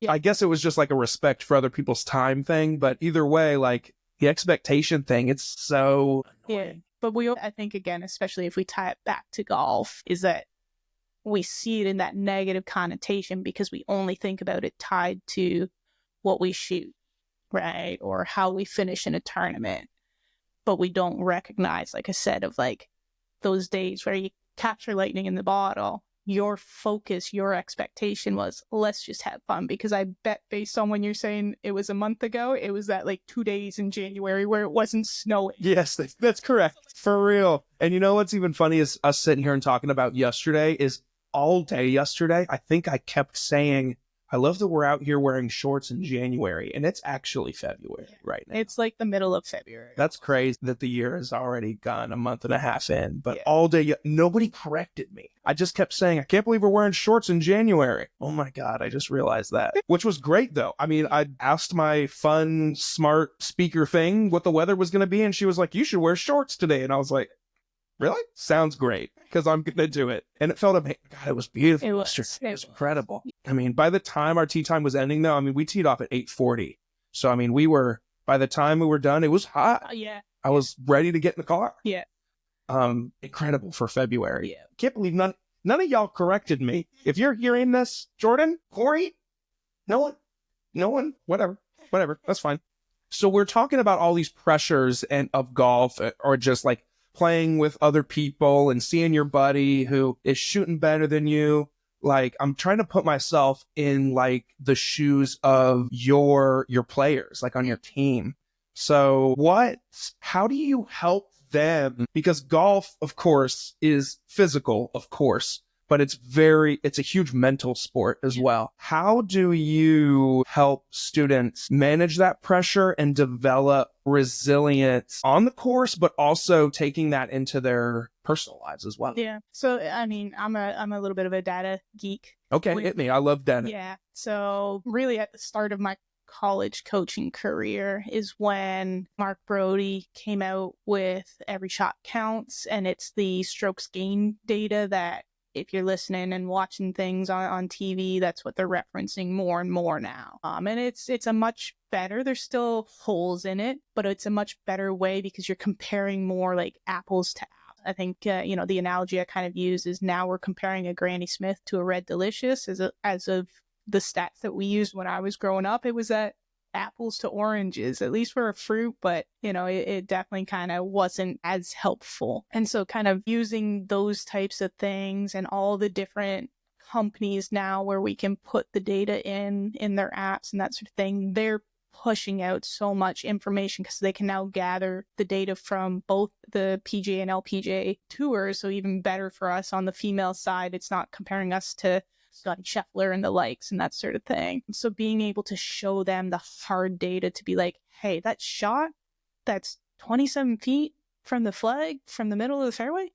yeah. I guess it was just like a respect for other people's time thing. But either way, like, the expectation thing, it's so annoying. Yeah. But I think, again, especially if we tie it back to golf, is that we see it in that negative connotation because we only think about it tied to what we shoot, right? Or how we finish in a tournament. But we don't recognize, like I said, of like those days where you capture lightning in the bottle. Your focus, your expectation was, let's just have fun. Because I bet based on when you're saying it was a month ago, it was that like 2 days in January where it wasn't snowing. Yes, that's correct. For real. And you know what's even funny is us sitting here and talking about yesterday is all day yesterday, I think I kept saying, I love that we're out here wearing shorts in January, and it's actually February right now. It's like the middle of February. That's crazy that the year has already gone a month and a half in, but all day, nobody corrected me. I just kept saying, I can't believe we're wearing shorts in January. Oh my God, I just realized that, which was great though. I mean, I asked my fun, smart speaker thing what the weather was going to be, and she was like, you should wear shorts today. And I was like, really? Sounds great, because I'm going to do it. And it felt amazing. God, it was beautiful. It was incredible. I mean, by the time our tee time was ending, though, I mean, we teed off at 8:40. So, I mean, by the time we were done, it was hot. Yeah. I was ready to get in the car. Yeah. Incredible for February. Yeah. Can't believe none of y'all corrected me. If you're hearing this, Jordan, Corey, no one, whatever, that's fine. So we're talking about all these pressures of golf, or just like playing with other people and seeing your buddy who is shooting better than you. Like, I'm trying to put myself in like the shoes of your players, like on your team. So how do you help them? Because golf, of course, is physical, of course, but it's a huge mental sport as well. How do you help students manage that pressure and develop resilience on the course, but also taking that into their personal lives as well? Yeah. So, I mean, I'm a little bit of a data geek. Okay, hit me. I love data. Yeah. So really at the start of my college coaching career is when Mark Brody came out with Every Shot Counts, and it's the strokes gain data that if you're listening and watching things on TV, that's what they're referencing more and more now. And it's a much better, there's still holes in it, but it's a much better way because you're comparing more like apples to apples. I think, the analogy I kind of use is now we're comparing a Granny Smith to a Red Delicious as of the stats that we used when I was growing up. It was that apples to oranges, at least for a fruit, but it definitely kind of wasn't as helpful. And so kind of using those types of things and all the different companies now where we can put the data in their apps and that sort of thing, they're pushing out so much information because they can now gather the data from both the PGA and LPGA tours. So even better for us on the female side, it's not comparing us to Scotty Scheffler and the likes and that sort of thing. So being able to show them the hard data to be like, hey, that shot that's 27 feet from the flag, from the middle of the fairway,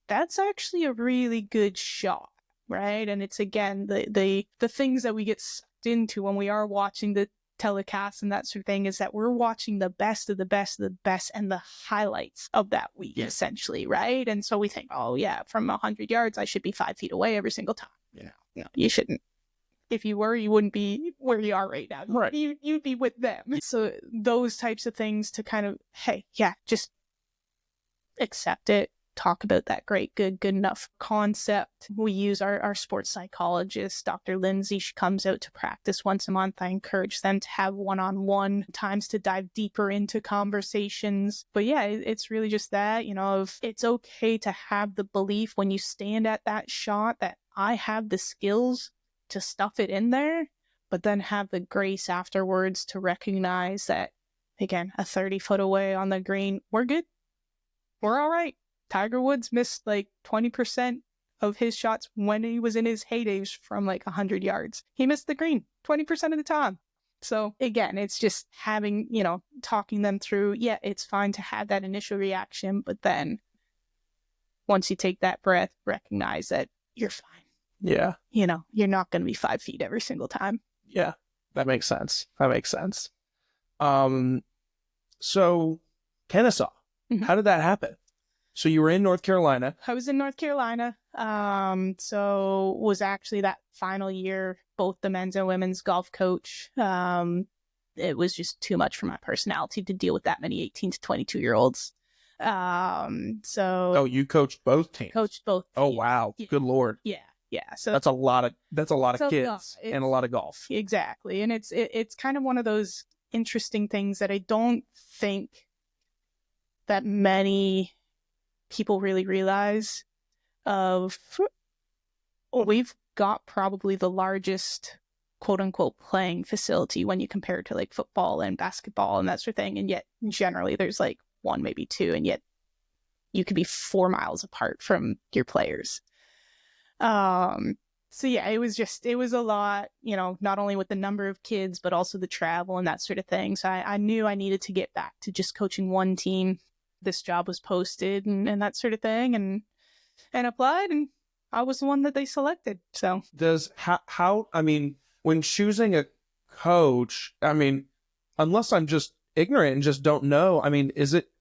that's actually a really good shot, right? And it's, again, the things that we get sucked into when we are watching the telecast and that sort of thing is that we're watching the best of the best of the best and the highlights of that week, essentially, right? And so we think, oh yeah, from 100 yards, I should be 5 feet away every single time. No, you shouldn't. If you were, you wouldn't be where you are right now. Right. You'd be with them. So those types of things to kind of, hey, yeah, just accept it. Talk about that great, good enough concept. We use our sports psychologist, Dr. Lindsay. She comes out to practice once a month. I encourage them to have one-on-one times to dive deeper into conversations. But yeah, it's really just that, it's okay to have the belief when you stand at that shot that I have the skills to stuff it in there, but then have the grace afterwards to recognize that, again, a 30-foot away on the green, we're good. We're all right. Tiger Woods missed like 20% of his shots when he was in his heydays from like 100 yards. He missed the green 20% of the time. So again, it's just having, talking them through, yeah, it's fine to have that initial reaction, but then once you take that breath, recognize that you're fine. Yeah. You're not going to be 5 feet every single time. Yeah. That makes sense. So Kennesaw, how did that happen? So you were in North Carolina. I was in North Carolina. So was actually that final year, both the men's and women's golf coach. It was just too much for my personality to deal with that many 18 to 22-year-olds. Oh, you coached both teams? Coached both teams. Oh, wow. Yeah. Good Lord. Yeah. So that's a lot of kids and a lot of golf. Exactly. And it's kind of one of those interesting things that I don't think that many people really realize of. We've got probably the largest quote unquote playing facility when you compare it to like football and basketball and that sort of thing. And yet generally there's like one, maybe two, and yet you could be 4 miles apart from your players. So yeah, it was a lot, not only with the number of kids, but also the travel and that sort of thing. So I knew I needed to get back to just coaching one team. This job was posted and that sort of thing and applied, and I was the one that they selected. So when choosing a coach, unless I'm just ignorant and just don't know, is it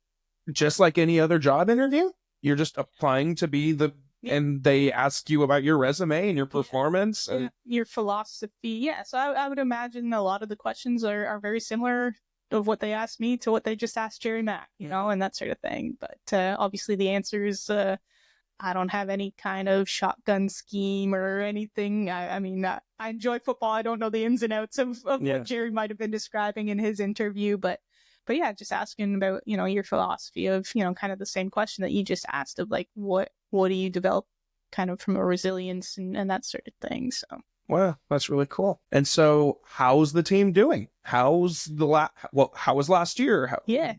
just like any other job interview? You're just applying to be and they ask you about your resume and your performance and your philosophy. Yeah. So I would imagine a lot of the questions are very similar of what they asked me to what they just asked Jerry Mack, and that sort of thing. But obviously the answers, I don't have any kind of shotgun scheme or anything. I enjoy football. I don't know the ins and outs of what Jerry might have been describing in his interview, but yeah, just asking about, your philosophy of, kind of the same question that you just asked of like, what do you develop kind of from a resilience and that sort of thing. So. Wow, that's really cool. And so how's the team doing? How was last year? Yeah.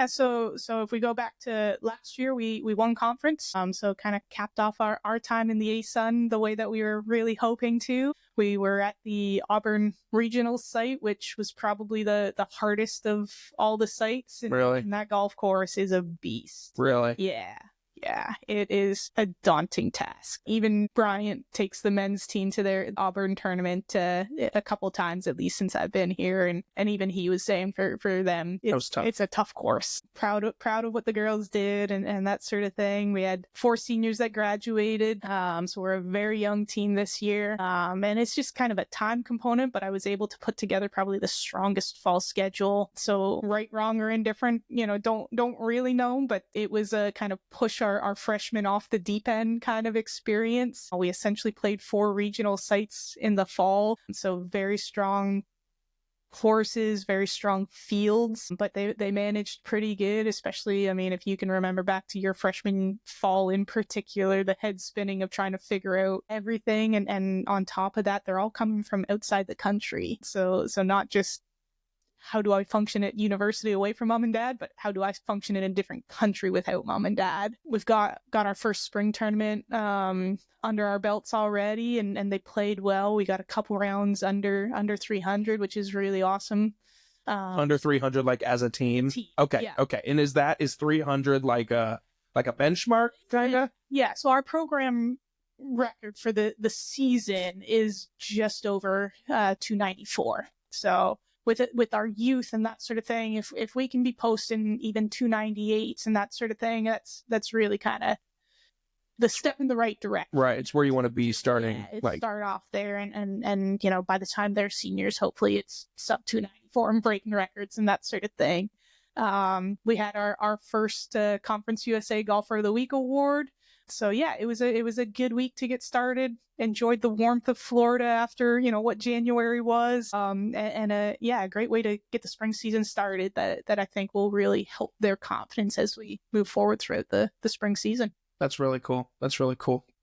So if we go back to last year, we won conference. So kind of capped off our time in the ASUN the way that we were really hoping to. We were at the Auburn regional site, which was probably the hardest of all the sites. Really? And that golf course is a beast. Really? Yeah. Yeah, it is a daunting task. Even Bryant takes the men's team to their Auburn tournament a couple times, at least since I've been here, and even he was saying for them, it's a tough course. Proud of what the girls did and that sort of thing. We had 4 seniors that graduated, so we're a very young team this year, and it's just kind of a time component, but I was able to put together probably the strongest fall schedule. So right, wrong, or indifferent, don't really know, but it was a kind of push our freshmen off the deep end kind of experience. We essentially played 4 regional sites in the fall, so very strong courses, very strong fields, but they managed pretty good, especially, I mean, if you can remember back to your freshman fall in particular, the head spinning of trying to figure out everything, and on top of that, they're all coming from outside the country. So not just how do I function at university away from mom and dad, but how do I function in a different country without mom and dad? We've got our first spring tournament under our belts already, and they played well. We got a couple rounds under 300, which is really awesome. Under 300, like as a team? Okay, yeah. Okay. And is 300 like a benchmark, kind of? Yeah, so our program record for the season is just over 294. So with our youth and that sort of thing, if we can be posting even 298s and that sort of thing, that's really kind of the step in the right direction. Right, it's where you want to be starting. Yeah, start off there, and by the time they're seniors, hopefully it's sub 294 and breaking records and that sort of thing. We had our first Conference USA Golfer of the Week award. So yeah, it was a good week to get started. Enjoyed the warmth of Florida after, what January was. And a great way to get the spring season started that I think will really help their confidence as we move forward throughout the spring season. That's really cool.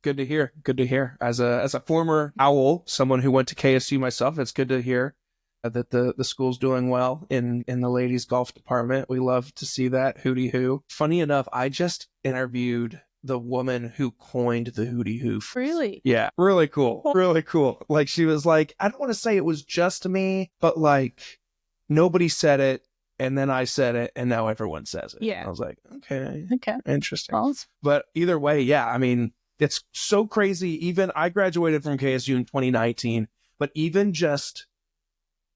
Good to hear. As a former Owl, someone who went to KSU myself, it's good to hear that the school's doing well in the ladies golf department. We love to see that. Hootie hoo. Funny enough, I just interviewed the woman who coined the hootie hoo. Really? Yeah. Really cool. Really cool. Like, she was like, I don't want to say it was just me, but like nobody said it. And then I said it, and now everyone says it. Yeah. I was like, okay. Interesting. Well, but either way, yeah, I mean, it's so crazy. Even I graduated from KSU in 2019, but even just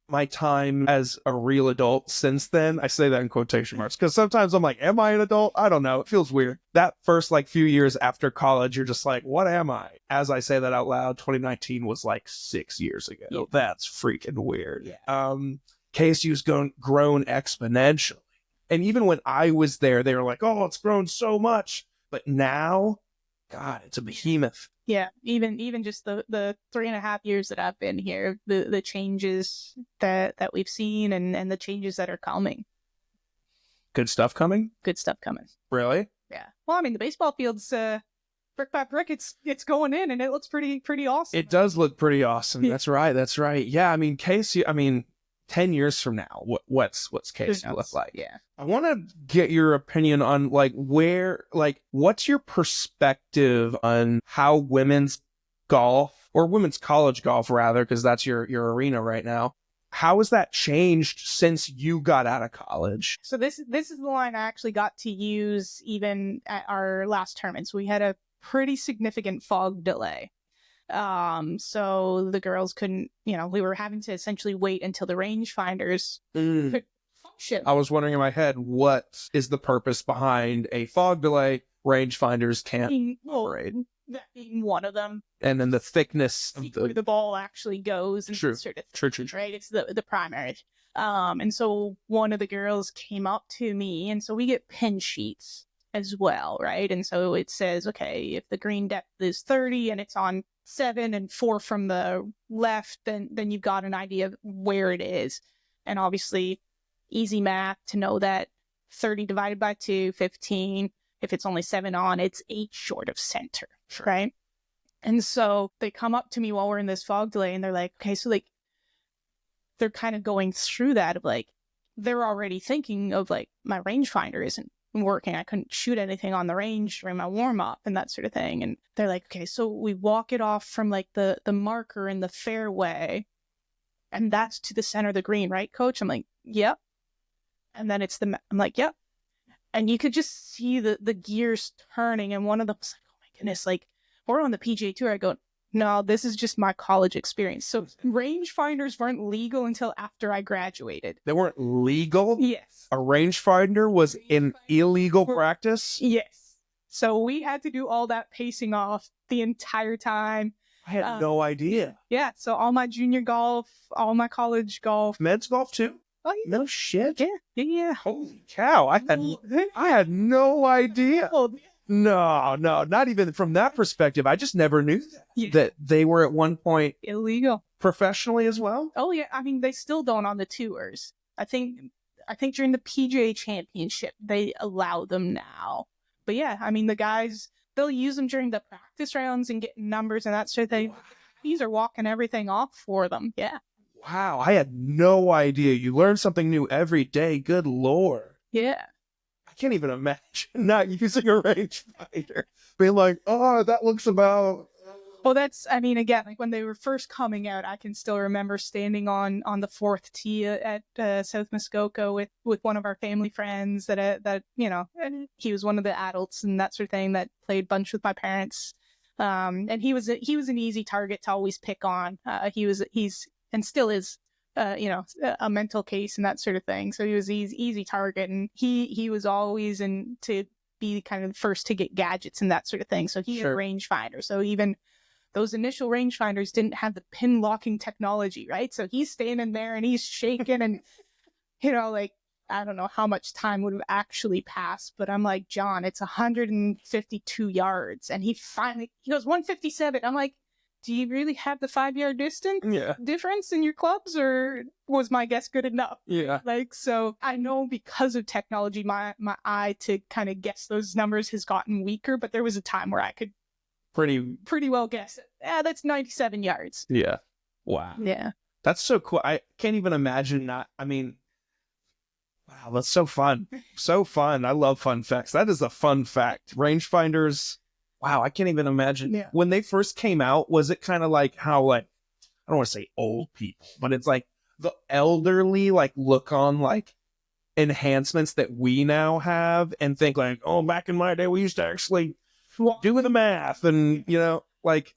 my time as a real adult since then, I say that in quotation marks, because sometimes I'm like, am I an adult? I don't know. It feels weird. That first few years after college, you're just like, what am I? As I say that out loud, 2019 was like 6 years ago. Yeah. That's freaking weird. Yeah. KSU's grown exponentially. And even when I was there, they were like, oh, it's grown so much. But now, God, it's a behemoth. Yeah, even just the 3.5 years that I've been here, the changes that we've seen and the changes that are coming. Good stuff coming? Good stuff coming. Really? Yeah. Well, I mean, the baseball field's brick by brick, it's going in, and it looks pretty awesome. It does look pretty awesome. Yeah. That's right. Yeah, I mean, KSU, 10 years from now, what's KSU look like? Yeah. I want to get your opinion on what's your perspective on how women's golf, or women's college golf rather, because that's your arena right now. How has that changed since you got out of college? So this is the line I actually got to use even at our last tournament. So we had a pretty significant fog delay. So the girls couldn't, we were having to essentially wait until the rangefinders could function. I was wondering in my head, what is the purpose behind a fog delay? Rangefinders can't operate. That being one of them. And then the thickness of where the ball actually goes. And true. Right? It's the primary. And so one of the girls came up to me, and so we get pin sheets as well, right? And so it says, okay, if the green depth is 30 and it's on 7 and 4 from the left, then you've got an idea of where it is. And obviously, easy math to know that 30 divided by 2, 15. If it's only 7 on, it's 8 short of center, right? And so they come up to me while we're in this fog delay, and they're like, okay, so they're kind of going through that of they're already thinking of my rangefinder isn't working. I couldn't shoot anything on the range during my warm up and that sort of thing. And they're like, okay, so we walk it off from the marker in the fairway, and that's to the center of the green, right, coach? I'm like, yep. And then I'm like, yep. And you could just see the gears turning. And one of them was like, oh my goodness, like, we're on the PGA Tour. I go, no, this is just my college experience. So rangefinders weren't legal until after I graduated. They weren't legal? Yes. A rangefinder was an illegal practice? Yes. So we had to do all that pacing off the entire time. I had no idea. Yeah. So all my junior golf, all my college golf. Men's golf too? Oh, yeah. No shit. Yeah. Holy cow. I had no idea. No, not even from that perspective. I just never knew that they were at one point illegal professionally as well. Oh yeah, I mean they still don't on the tours. I think during the PGA Championship they allow them now. But yeah, I mean the guys, they'll use them during the practice rounds and get numbers and that sort of thing. These are walking everything off for them. Yeah. Wow, I had no idea. You learn something new every day. Good Lord. Yeah. I can't even imagine not using a rangefinder. Being like, oh, that looks about... Well, that's, I mean, again, like when they were first coming out, I can still remember standing on the fourth tee at South Muskoka with one of our family friends that you know, and he was one of the adults and that sort of thing that played bunch with my parents. And he was an easy target to always pick on. He's and still is, you know, a mental case and that sort of thing. So he was easy target, and he was always to be kind of the first to get gadgets and that sort of thing. So he had a rangefinder. So even those initial rangefinders didn't have the pin locking technology, right? So he's standing there and he's shaking and, you know, like, I don't know how much time would have actually passed, but I'm like, John, it's 152 yards. And he goes 157. I'm like, do you really have the 5-yard distance difference in your clubs, or was my guess good enough? Yeah. Like, so I know because of technology, my eye to kind of guess those numbers has gotten weaker, but there was a time where I could pretty well guess it. Yeah, that's 97 yards. Yeah. Wow. Yeah. That's so cool. I can't even imagine wow, that's so fun. So fun. I love fun facts. That is a fun fact. Rangefinders, wow, I can't even imagine. Yeah. When they first came out, was it kind of like how, like, I don't want to say old people, but it's like the elderly, like, look on, like, enhancements that we now have and think like, oh, back in my day, we used to actually do the math and, you know, like...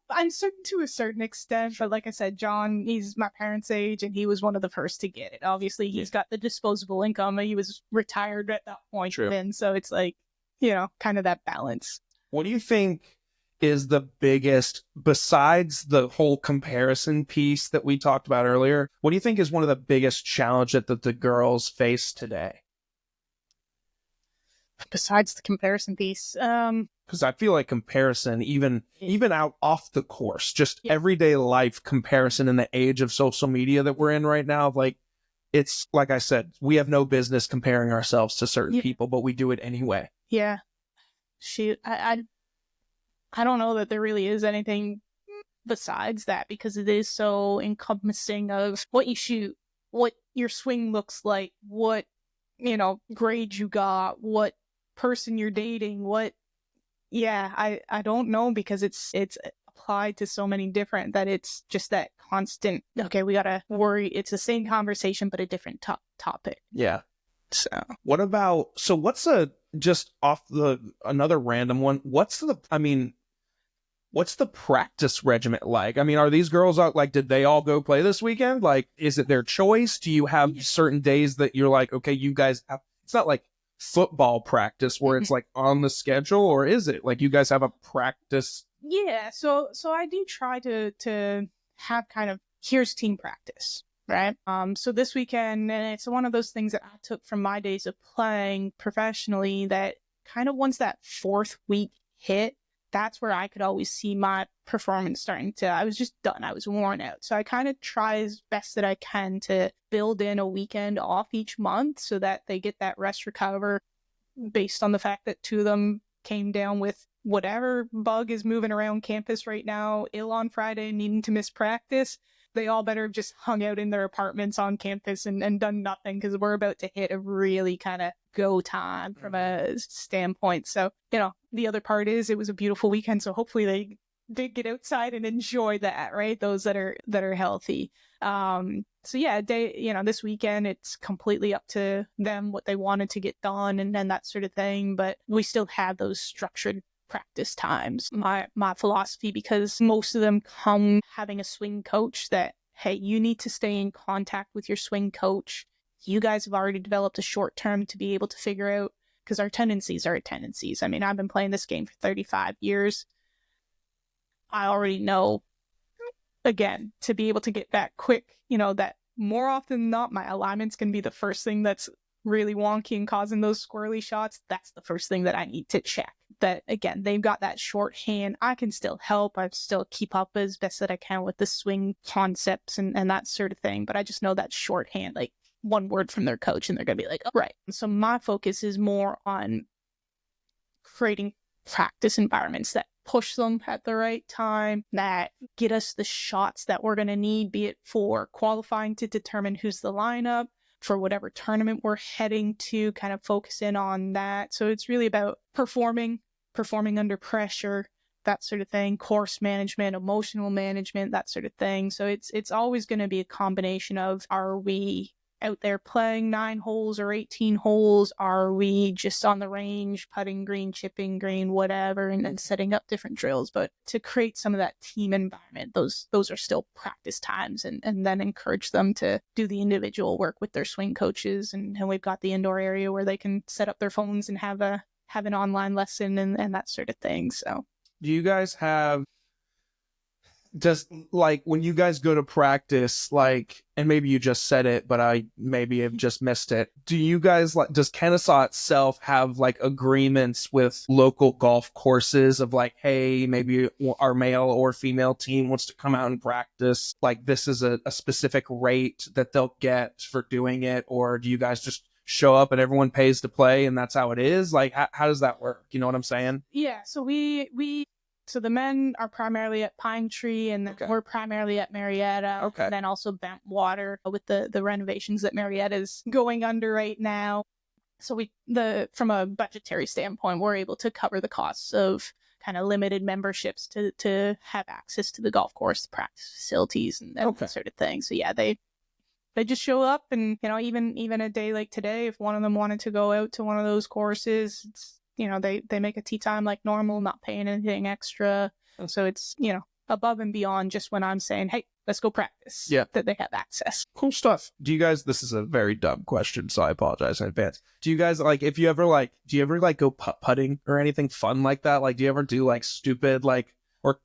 I'm certain to a certain extent, but like I said, John, he's my parents' age and he was one of the first to get it. Obviously, he's got the disposable income. He was retired at that point. True. Then, so it's like, you know, kind of that balance. What do you think is the biggest, besides the whole comparison piece that we talked about earlier, what do you think is one of the biggest challenges that the girls face today? Besides the comparison piece, because I feel like comparison, even out off the course, just everyday life comparison in the age of social media that we're in right now, like, it's like I said, we have no business comparing ourselves to certain people, but we do it anyway. Yeah. I don't know that there really is anything besides that, because it is so encompassing of what you shoot, what your swing looks like, what, you know, grade you got, what person you're dating, what... Yeah, I don't know, because it's applied to so many different, that it's just that constant, okay, we gotta worry. It's the same conversation, but a different topic. Yeah. So what's just off another random one, what's the practice regimen like? I mean, are these girls out, like, did they all go play this weekend? Like, is it their choice? Do you have certain days that you're like, okay, you guys have, it's not like football practice where it's like on the schedule, or is it like you guys have a practice? Yeah, so I do try to have kind of, here's team practice, right? So this weekend, and it's one of those things that I took from my days of playing professionally, that kind of once that fourth week hit, that's where I could always see my performance starting to, I was just done. I was worn out. So I kind of try as best that I can to build in a weekend off each month so that they get that rest, recover, based on the fact that two of them came down with whatever bug is moving around campus right now, ill on Friday, needing to miss practice. They all better have just hung out in their apartments on campus and done nothing, because we're about to hit a really kind of go time from a standpoint. So, you know, the other part is it was a beautiful weekend, so hopefully they they get outside and enjoy that, right? Those that are healthy. So yeah, this weekend, it's completely up to them what they wanted to get done and that sort of thing. But we still have those structured practice times. My philosophy, because most of them come having a swing coach that, hey, you need to stay in contact with your swing coach. You guys have already developed a short term to be able to figure out, because our tendencies are tendencies. I mean, I've been playing this game for 35 years. I already know, again, to be able to get back quick, that more often than not, my alignment's going to be the first thing that's really wonky and causing those squirrely shots. That's the first thing that I need to check. That, again, they've got that shorthand. I can still help. I still keep up as best that I can with the swing concepts and that sort of thing. But I just know that shorthand, like one word from their coach, and they're going to be like, oh, right. So my focus is more on creating practice environments that push them at the right time, that get us the shots that we're going to need, be it for qualifying to determine who's the lineup, for whatever tournament we're heading to, kind of focus in on that. So it's really about performing under pressure, that sort of thing, course management, emotional management, that sort of thing. So it's always going to be a combination of, are we out there playing 9 holes or 18 holes? Are we just on the range, putting green, chipping green, whatever, and then setting up different drills? But to create some of that team environment, those are still practice times, and then encourage them to do the individual work with their swing coaches. And we've got the indoor area where they can set up their phones and have an online lesson and that sort of thing. So Do you guys have, just like when you guys go to practice, like, and maybe you just said it, but I maybe have just missed it. Do you guys, like, does Kennesaw itself have like agreements with local golf courses of like, hey, maybe our male or female team wants to come out and practice, like this is a specific rate that they'll get for doing it? Or do you guys just show up and everyone pays to play and that's how it is? Like, how does that work? You know what I'm saying? yeah, so so the men are primarily at Pine Tree, and we're primarily at Marietta. Okay. And then also Bentwater with the renovations that Marietta's going under right now. So from a budgetary standpoint, we're able to cover the costs of kind of limited memberships to have access to the golf course, the practice facilities, and that sort of thing. So yeah, they just show up, and even a day like today, if one of them wanted to go out to one of those courses, it's, they make a tee time like normal, not paying anything extra. And so it's, above and beyond just when I'm saying, hey, let's go practice. Yeah. That they have access. Cool stuff. Do you guys, this is a very dumb question, so I apologize in advance. Do you guys, like, do you ever go putting or anything fun like that? Like, do you ever do like stupid, like, or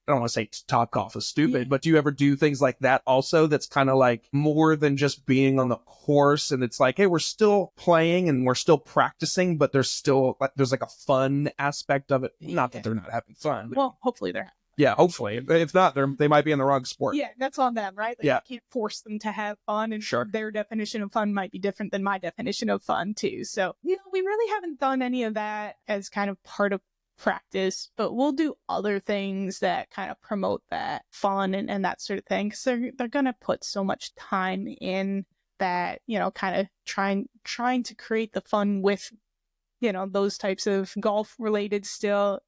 I don't want to say top golf is stupid, but do you ever do things like that also that's kind of like more than just being on the course, and it's like, hey, we're still playing and we're still practicing, but there's still like, there's like a fun aspect of it. Not that they're not having fun. But well, hopefully they're having. Yeah, hopefully. If not, they might be in the wrong sport. Yeah, that's on them, right? Like, yeah. You can't force them to have fun, and sure, their definition of fun might be different than my definition of fun too. So, we really haven't done any of that as kind of part of practice, but we'll do other things that kind of promote that fun and that sort of thing, because they're gonna put so much time in that, kind of trying to create the fun with, those types of golf related still.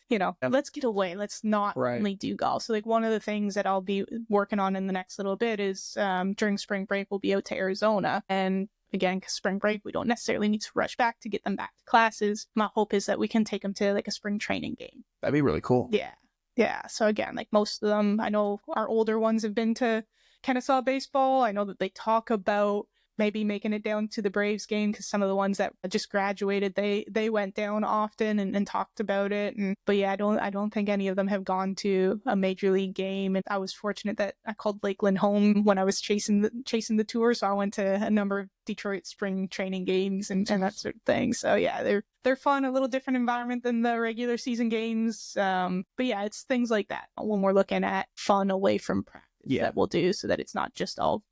Let's get away. Let's not only do golf. So like one of the things that I'll be working on in the next little bit is during spring break, we'll be out to Arizona. And again, because spring break, we don't necessarily need to rush back to get them back to classes. My hope is that we can take them to like a spring training game. That'd be really cool. Yeah. Yeah. So again, like most of them, I know our older ones have been to Kennesaw baseball. I know that they talk about maybe making it down to the Braves game, because some of the ones that just graduated, they went down often and talked about it. But yeah, I don't think any of them have gone to a major league game. And I was fortunate that I called Lakeland home when I was chasing the tour, so I went to a number of Detroit spring training games and that sort of thing. So yeah, they're fun, a little different environment than the regular season games. But yeah, it's things like that when we're looking at fun away from practice that we'll do, so that it's not just all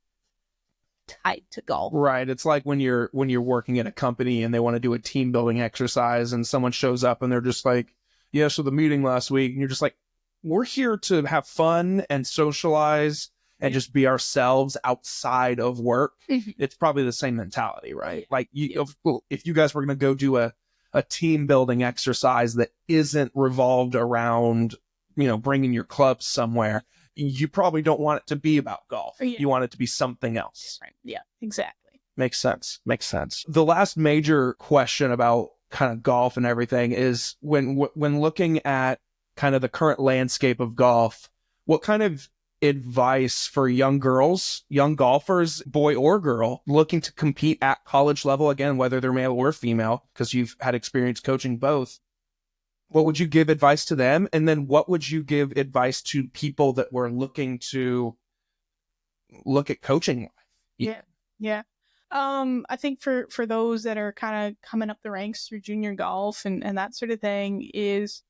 tied to golf. Right. It's like when you're working at a company and they want to do a team building exercise, and someone shows up and they're just like, yeah, so the meeting last week, and you're just like, we're here to have fun and socialize and just be ourselves outside of work. It's probably the same mentality, right? Like if you guys were going to go do a team building exercise that isn't revolved around bringing your clubs somewhere, you probably don't want it to be about golf. Yeah. You want it to be something else. Right. Yeah, exactly. Makes sense. The last major question about kind of golf and everything is when looking at kind of the current landscape of golf, what kind of advice for young girls, young golfers, boy or girl, looking to compete at college level, again, whether they're male or female, because you've had experience coaching both, what would you give advice to them? And then what would you give advice to people that were looking to look at coaching? Yeah. I think for those that are kind of coming up the ranks through junior golf and that sort of thing is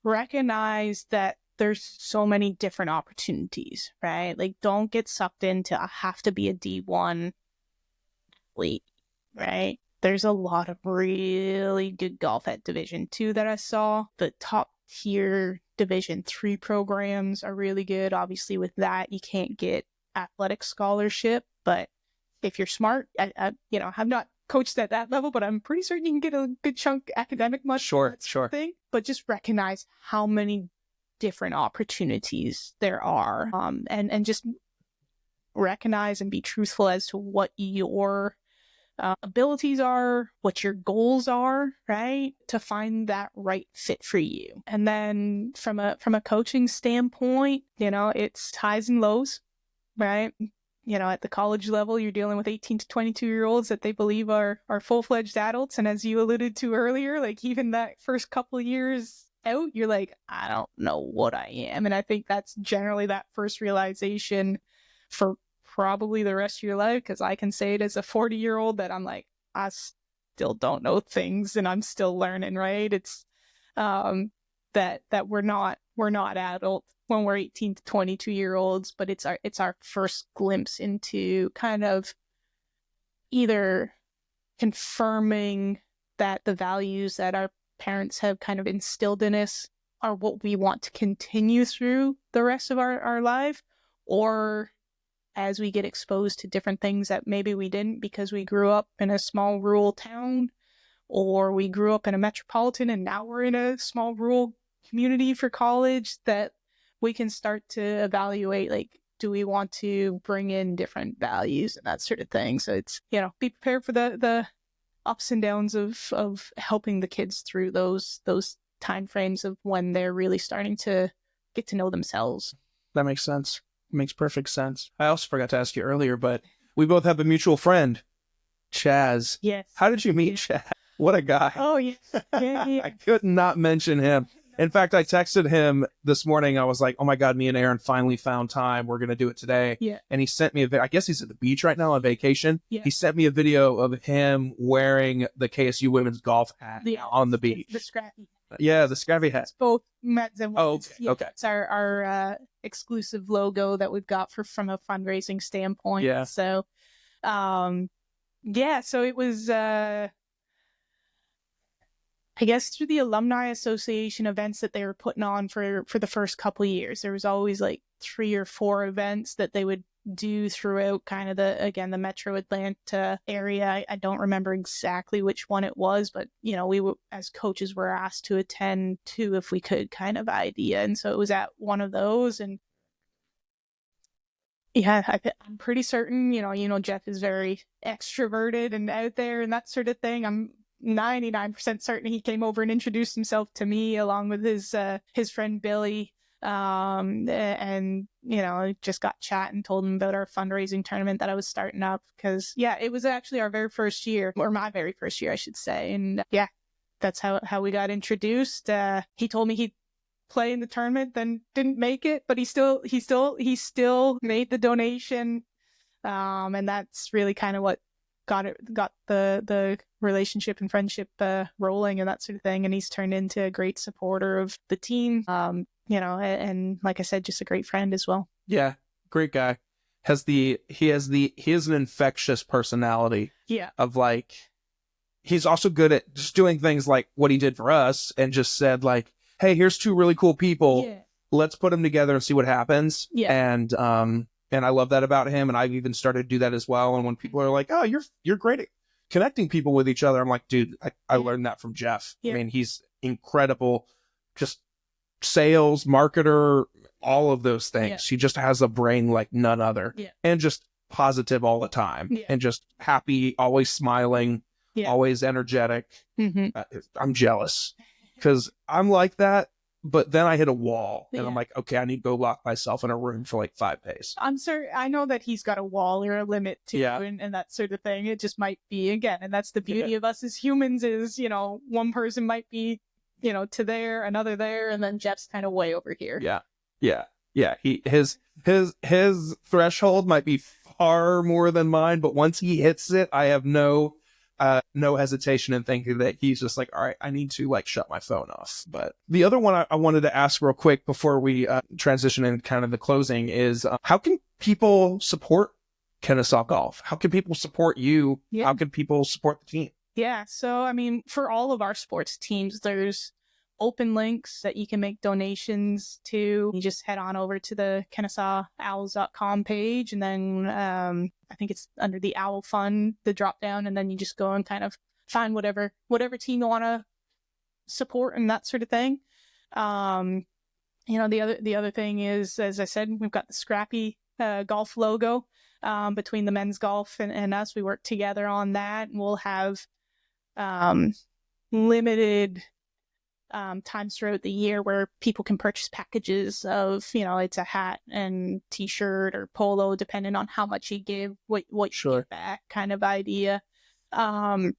recognize that there's so many different opportunities, right? Like, don't get sucked into, I have to be a D1 athlete, right? There's a lot of really good golf at Division 2 that I saw. The top tier Division 3 programs are really good. Obviously, with that, you can't get athletic scholarship, but if you're smart, I have not coached at that level, but I'm pretty certain you can get a good chunk academic money. Sure. Thing. But just recognize how many different opportunities there are, and just recognize and be truthful as to what your abilities are, what your goals are, right? To find that right fit for you. And then from a coaching standpoint, it's highs and lows, right? At the college level, you're dealing with 18 to 22-year-olds that they believe are full-fledged adults. And as you alluded to earlier, like even that first couple of years out, you're like, I don't know what I am. And I think that's generally that first realization for probably the rest of your life, because I can say it as a 40-year-old that I'm like, I still don't know things and I'm still learning, right? It's that we're not adult when we're 18 to 22-year-olds, but it's our first glimpse into kind of either confirming that the values that our parents have kind of instilled in us are what we want to continue through the rest of our life, or as we get exposed to different things that maybe we didn't because we grew up in a small rural town, or we grew up in a metropolitan and now we're in a small rural community for college, that we can start to evaluate, like, do we want to bring in different values and that sort of thing. So it's, be prepared for the ups and downs of helping the kids through those time frames of when they're really starting to get to know themselves. That makes sense. Makes perfect sense. I also forgot to ask you earlier, but we both have a mutual friend, Chaz. Yes. How did you meet Chaz? What a guy. Oh, yeah. Yeah. I could not mention him. In fact, I texted him this morning. I was like, oh my God, me and Erin finally found time. We're going to do it today. Yeah. And he sent me I guess he's at the beach right now on vacation. Yeah. He sent me a video of him wearing the KSU women's golf hat on the beach. The scrappy hat. Yeah, the scrappy hat. It's both men's and women's. Oh, okay. Okay. It's our exclusive logo that we've got from a fundraising standpoint. Yeah. So, so it was, I guess through the Alumni Association events that they were putting on for the first couple of years, there was always like 3 or 4 events that they would do throughout kind of the Metro Atlanta area. I don't remember exactly which one it was, but we were, as coaches, were asked to attend 2 if we could, kind of idea. And so it was at one of those, and yeah, I'm pretty certain, Jeff is very extroverted and out there and that sort of thing. I'm 99% certain he came over and introduced himself to me along with his friend Billy, and just got chatting, told him about our fundraising tournament that I was starting up, because it was actually our very first year, or my very first year I should say, and that's how we got introduced. He told me he'd play in the tournament, then didn't make it, but he still made the donation, and that's really kind of what got the relationship and friendship rolling and that sort of thing. And he's turned into a great supporter of the team, and like I said, just a great friend as well. Yeah, great guy. He has an infectious personality. Yeah. Of like, he's also good at just doing things like what he did for us, and just said like, hey, here's 2 really cool people. Yeah. Let's put them together and see what happens. Yeah. And I love that about him. And I've even started to do that as well. And when people are like, oh, you're great at connecting people with each other, I'm like, dude, I learned that from Jeff. Yeah. I mean, he's incredible. Just sales, marketer, all of those things. Yeah. She just has a brain like none other. Yeah. And just positive all the time. Yeah. And just happy, always smiling, Yeah. always energetic. Mm-hmm. I'm jealous because I'm like that. But then I hit a wall and Yeah. I'm like, okay, I need to go lock myself in a room for like 5 days. I'm sorry. I know that he's got a wall or a limit to Yeah. and that sort of thing. It just might be, again, and that's the beauty of us as humans is, one person might be, to there, another there, and then Jeff's kind of way over here. Yeah. Yeah. Yeah. His threshold might be far more than mine, but once he hits it, I have no hesitation in thinking that he's just like, all right, I need to like shut my phone off. But the other one I wanted to ask real quick before we transition in kind of the closing is how can people support Kennesaw Golf? How can people support you? Yeah. How can people support the team? Yeah. So, I mean, for all of our sports teams, there's open links that you can make donations to. You just head on over to the KennesawOwls.com page, and then I think it's under the Owl Fund, the drop down, and then you just go and kind of find whatever team you want to support and that sort of thing. The other thing is, as I said, we've got the Scrappy golf logo between the men's golf and us. We work together on that, and we'll have limited times throughout the year where people can purchase packages of, it's a hat and t-shirt or polo, depending on how much you give, what you get back kind of idea. And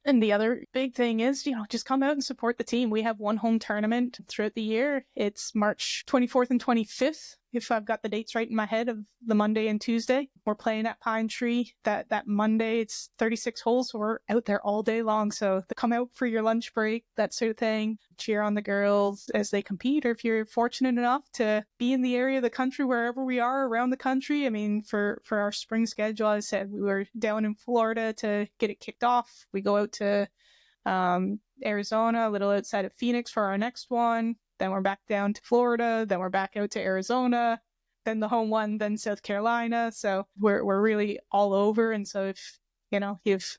the other big thing is, just come out and support the team. We have one home tournament throughout the year. It's March 24th and 25th, if I've got the dates right in my head, of the Monday and Tuesday. We're playing at Pine Tree that Monday. It's 36 holes, so we're out there all day long. So come out for your lunch break, that sort of thing. Cheer on the girls as they compete, or if you're fortunate enough to be in the area of the country, wherever we are around the country. I mean, for our spring schedule, I said we were down in Florida to get it kicked off. We go out to Arizona, a little outside of Phoenix for our next one. Then we're back down to Florida. Then we're back out to Arizona. Then the home one, then South Carolina. So we're really all over. And so if you've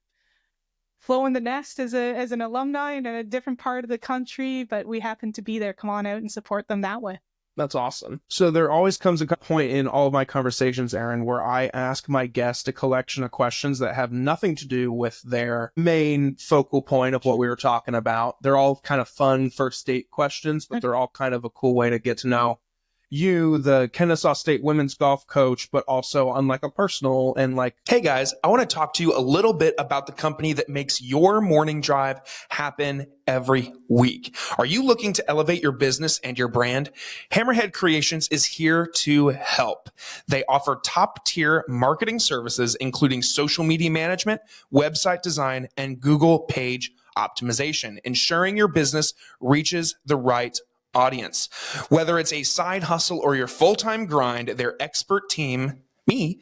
flown the nest as an alumni in a different part of the country, but we happen to be there, come on out and support them that way. That's awesome. So there always comes a point in all of my conversations, Erin, where I ask my guests a collection of questions that have nothing to do with their main focal point of what we were talking about. They're all kind of fun first date questions, but they're all kind of a cool way to get to know you, the Kennesaw State women's golf coach, but also on like a personal and like, hey guys, I want to talk to you a little bit about the company that makes your morning drive happen every week. Are you looking to elevate your business and your brand? Hammerhead Creations is here to help. They offer top-tier marketing services, including social media management, website design, and Google page optimization, ensuring your business reaches the right audience. Whether it's a side hustle or your full-time grind, their expert team, me,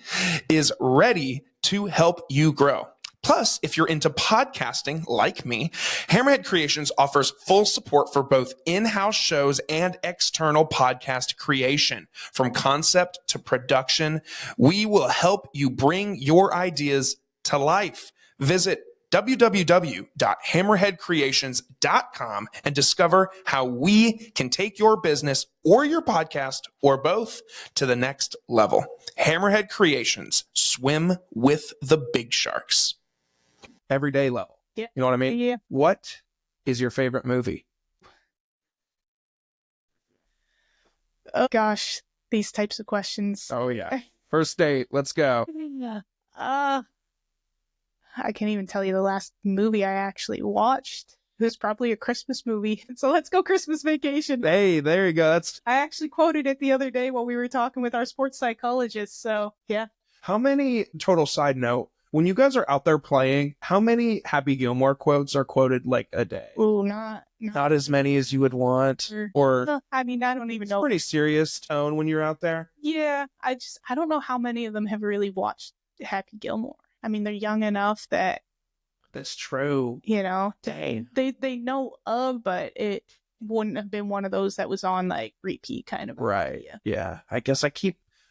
is ready to help you grow. Plus, if you're into podcasting like me, Hammerhead Creations offers full support for both in-house shows and external podcast creation. From concept to production, we will help you bring your ideas to life. Visit www.hammerheadcreations.com and discover how we can take your business or your podcast or both to the next level. Hammerhead Creations, swim with the big sharks. everyday level. Yeah. You know what I mean? Yeah. What is your favorite movie? Oh gosh, these types of questions. Oh yeah. First date, let's go. I can't even tell you the last movie I actually watched. It was probably a Christmas movie. So let's go Christmas Vacation. Hey, there you go. I actually quoted it the other day while we were talking with our sports psychologist. So yeah. How many, total side note, when you guys are out there playing, how many Happy Gilmore quotes are quoted like a day? Ooh, Not as many as you would want, or I mean, I don't even know. Pretty serious tone when you're out there. Yeah, I don't know how many of them have really watched Happy Gilmore. I mean, they're young enough that that's true. Dang. They know of, but it wouldn't have been one of those that was on like repeat kind of. Right. Yeah.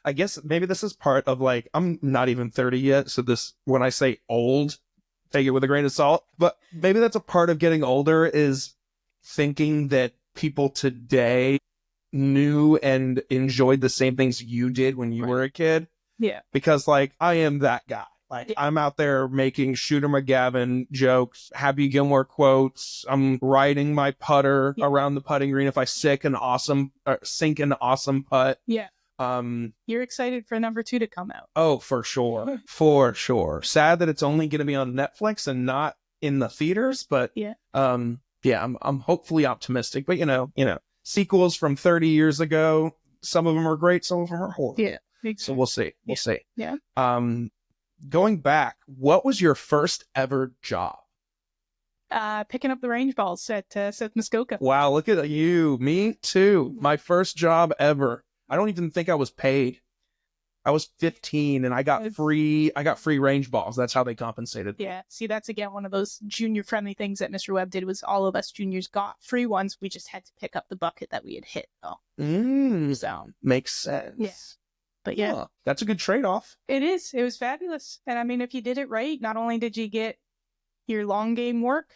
I guess maybe this is part of like, I'm not even 30 yet. So this, when I say old, take it with a grain of salt, but maybe that's a part of getting older is thinking that people today knew and enjoyed the same things you did when you were a kid. Yeah. Because, like, I am that guy. Like, I'm out there making Shooter McGavin jokes, Happy Gilmore quotes. I'm riding my putter around the putting green if I sink an awesome putt. Yeah. You're excited for number 2 to come out. Oh, for sure. For sure. Sad that it's only going to be on Netflix and not in the theaters, but I'm hopefully optimistic. But you know, sequels from 30 years ago, some of them are great, some of them are horrible. Yeah. Exactly. So we'll see. We'll see. Yeah. Going back, what was your first ever job? Picking up the range balls at South Muskoka. Wow, look at you. Me too. My first job ever. I don't even think I was paid. I was 15 and I got free range balls. That's how they compensated. Yeah. See, that's again one of those junior friendly things that Mr. Webb did was all of us juniors got free ones. We just had to pick up the bucket that we had hit though. So makes sense. Yeah. But yeah. Huh. That's a good trade-off. It is. It was fabulous. And I mean, if you did it right, not only did you get your long game work,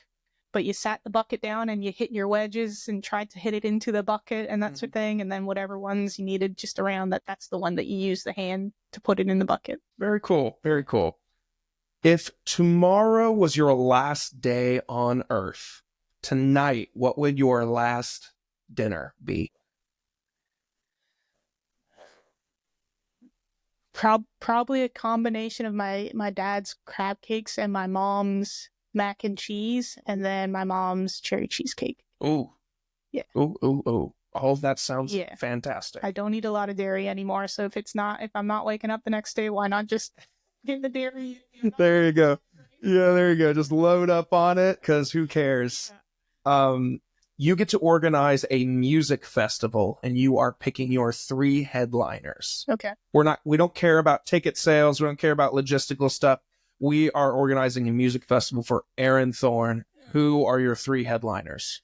but you sat the bucket down and you hit your wedges and tried to hit it into the bucket and that sort of thing. And then whatever ones you needed just around that's the one that you use the hand to put it in the bucket. Very cool. Very cool. If tomorrow was your last day on Earth, tonight, what would your last dinner be? Probably a combination of my dad's crab cakes and my mom's mac and cheese, and then my mom's cherry cheesecake. Ooh. Yeah. Ooh. All of that sounds fantastic. I don't eat a lot of dairy anymore, so if I'm not waking up the next day, why not just get the dairy? There you go. Yeah, there you go. Just load up on it, because who cares? Yeah. You get to organize a music festival, and you are picking your 3 headliners. Okay. We don't care about ticket sales. We don't care about logistical stuff. We are organizing a music festival for Erin Throrne. Who are your 3 headliners?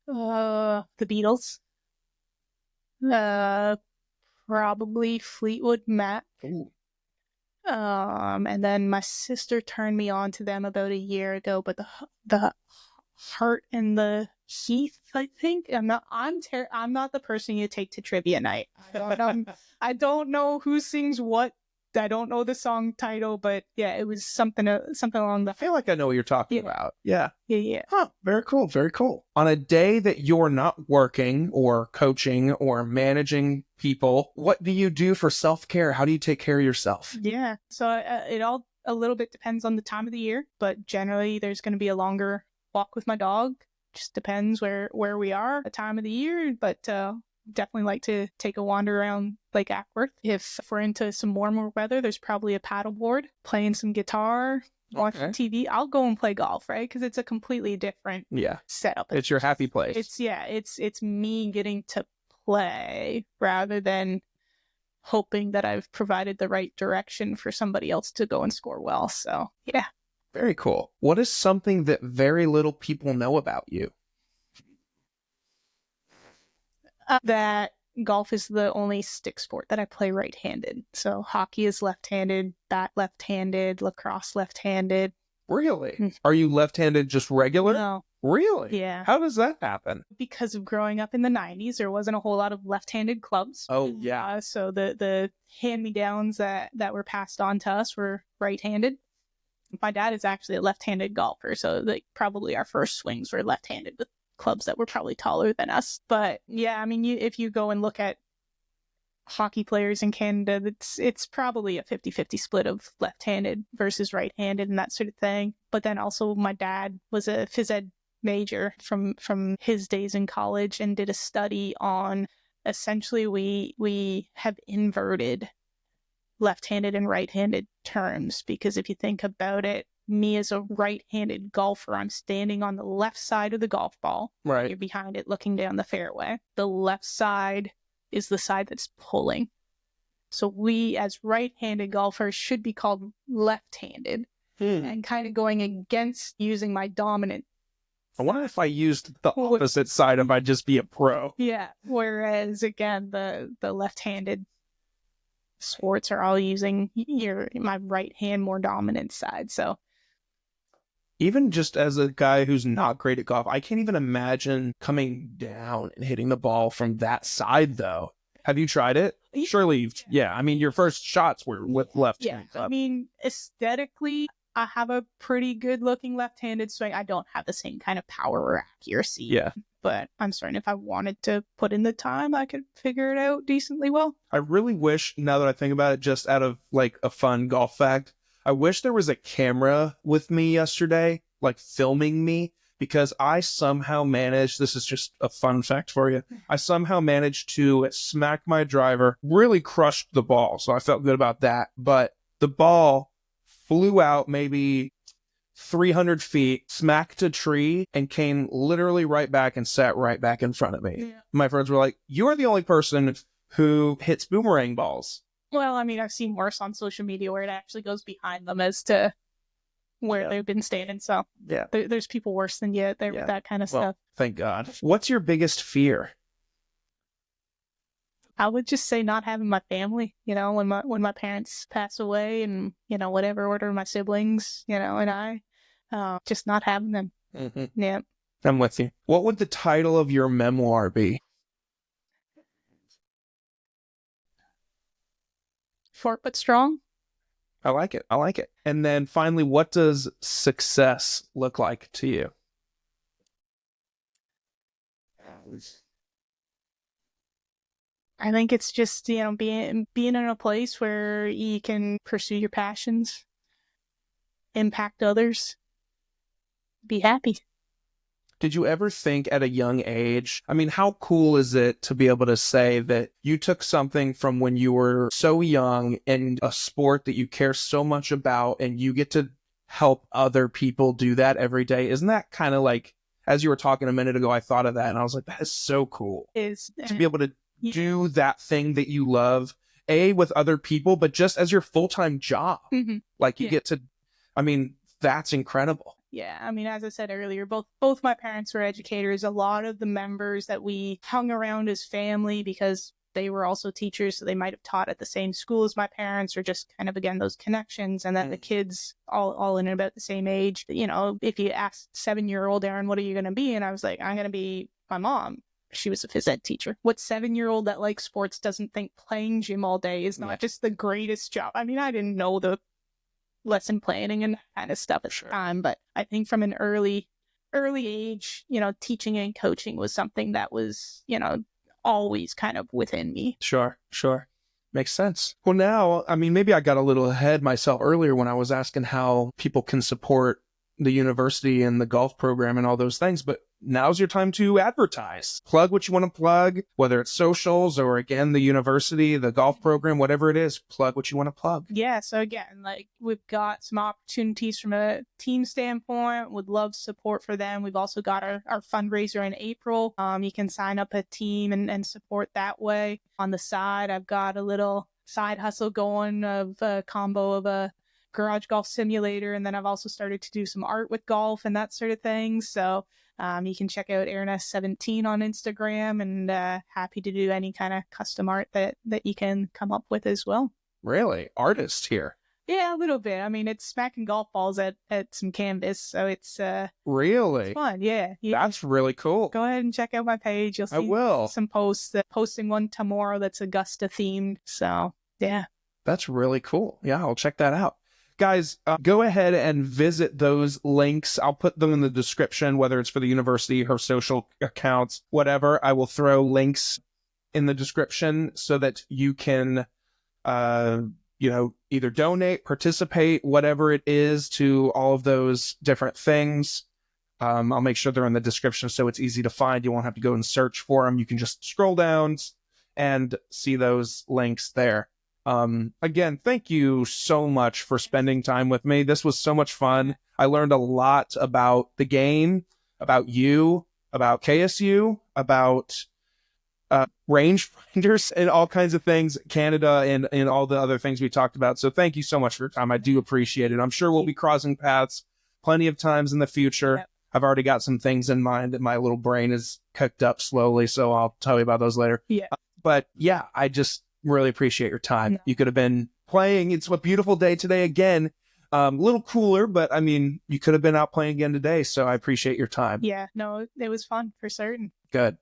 The Beatles. Probably Fleetwood Mac. Ooh. And then my sister turned me on to them about a year ago, but the Heart and the Heath, I think. I'm not the person you take to trivia night. I don't know who sings what. I don't know the song title, but yeah, it was something along the. I feel like I know what you're talking about. Yeah. Yeah. Huh. Very cool. Very cool. On a day that you're not working or coaching or managing people, what do you do for self-care? How do you take care of yourself? Yeah. So it all a little bit depends on the time of the year, but generally there's going to be a longer walk with my dog. Just depends where we are, the time of the year, but definitely like to take a wander around Lake Ackworth. If we're into some warmer weather, there's probably a paddleboard, playing some guitar, watching TV. I'll go and play golf, right? Because it's a completely different setup. It's your happy place. It's me getting to play rather than hoping that I've provided the right direction for somebody else to go and score well. So yeah. Very cool. What is something that very little people know about you? That golf is the only stick sport that I play right-handed. So hockey is left-handed, bat left-handed, lacrosse left-handed. Really? Are you left-handed just regular? No. Really? Yeah. How does that happen? Because of growing up in the 90s, there wasn't a whole lot of left-handed clubs. Oh, yeah. So the hand-me-downs that were passed on to us were right-handed. My dad is actually a left-handed golfer, so probably our first swings were left-handed with clubs that were probably taller than us. But yeah, I mean, if you go and look at hockey players in Canada, it's probably a 50-50 split of left-handed versus right-handed and that sort of thing. But then also my dad was a phys ed major from his days in college and did a study on essentially we have inverted left-handed and right-handed terms, because if you think about it, me as a right-handed golfer, I'm standing on the left side of the golf ball. Right. You're behind it looking down the fairway. The left side is the side that's pulling. So we as right-handed golfers should be called left-handed and kind of going against using my dominant. I wonder if I used the opposite side if I'd just be a pro. Yeah. Whereas again, the left-handed sports are all using my right hand more dominant side. So Even just as a guy who's not great at golf, I can't even imagine coming down and hitting the ball from that side, though. Have you tried it? Surely you've, yeah. I mean, your first shots were with left. Yeah. I mean, aesthetically, I have a pretty good looking left-handed swing. I don't have the same kind of power or accuracy. Yeah. But I'm certain if I wanted to put in the time, I could figure it out decently well. I really wish, now that I think about it, just out of like a fun golf fact, I wish there was a camera with me yesterday, like filming me, because I somehow managed, this is just a fun fact for you, I somehow managed to smack my driver, really crushed the ball, so I felt good about that, but the ball flew out maybe 300 feet, smacked a tree, and came literally right back and sat right back in front of me. Yeah. My friends were like, "You are the only person who hits boomerang balls." Well, I mean, I've seen worse on social media where it actually goes behind them as to where they've been standing. So yeah, there's people worse than you there with that kind of stuff. Thank God. What's your biggest fear? I would just say not having my family, when my parents pass away and, whatever order my siblings, and I, just not having them. Mm-hmm. Yeah. I'm with you. What would the title of your memoir be? Short but strong. I like it. I like it. And then finally, what does success look like to you? I think it's just, being in a place where you can pursue your passions, impact others, be happy. Did you ever think at a young age, I mean, how cool is it to be able to say that you took something from when you were so young in a sport that you care so much about and you get to help other people do that every day? Isn't that kind of like, as you were talking a minute ago, I thought of that and I was like, that is so cool. To be able to do that thing that you love, with other people, but just as your full-time job. Mm-hmm. Like you get to, I mean, that's incredible. Yeah, I mean, as I said earlier, both my parents were educators. A lot of the members that we hung around as family because they were also teachers, so they might have taught at the same school as my parents, or just kind of, again, those connections. And then the kids all in about the same age. If you asked 7-year-old Erin, what are you going to be? And I was like, I'm going to be my mom. She was a phys ed teacher. What 7-year-old that likes sports doesn't think playing gym all day is not just the greatest job? I mean, I didn't know the lesson planning and that kind of stuff at the time, but I think from an early age, teaching and coaching was something that was, always kind of within me. Sure. Makes sense. Well, now, I mean, maybe I got a little ahead myself earlier when I was asking how people can support the university and the golf program and all those things, but now's your time to advertise. Plug what you want to plug, whether it's socials or, again, the university, the golf program, whatever it is, plug what you want to plug. Yeah, so again, we've got some opportunities from a team standpoint. Would love support for them. We've also got our fundraiser in April. You can sign up a team and support that way. On the side, I've got a little side hustle going of a combo of a garage golf simulator, and then I've also started to do some art with golf and that sort of thing. So you can check out Erin S17 on Instagram, and happy to do any kind of custom art that you can come up with as well. Really? Artist here? Yeah, a little bit. I mean, it's smacking golf balls at some canvas, so it's really it's fun. Yeah, that's really cool. Go ahead and check out my page. You'll see some posts. Posting one tomorrow that's Augusta themed. So yeah, that's really cool. Yeah, I'll check that out. Guys, go ahead and visit those links. I'll put them in the description, whether it's for the university, her social accounts, whatever. I will throw links in the description so that you can, either donate, participate, whatever it is, to all of those different things. I'll make sure they're in the description so it's easy to find. You won't have to go and search for them. You can just scroll down and see those links there. Again, thank you so much for spending time with me. This was so much fun. I learned a lot about the game, about you, about KSU, about rangefinders and all kinds of things, Canada, and all the other things we talked about. So thank you so much for your time. I do appreciate it. I'm sure we'll be crossing paths plenty of times in the future. Yep. I've already got some things in mind that my little brain is cooked up slowly, so I'll tell you about those later. Yeah. But yeah, I just really appreciate your time. No. You could have been playing. It's a beautiful day today again. A little cooler, but I mean, you could have been out playing again today. So I appreciate your time. Yeah, no, it was fun for certain. Good.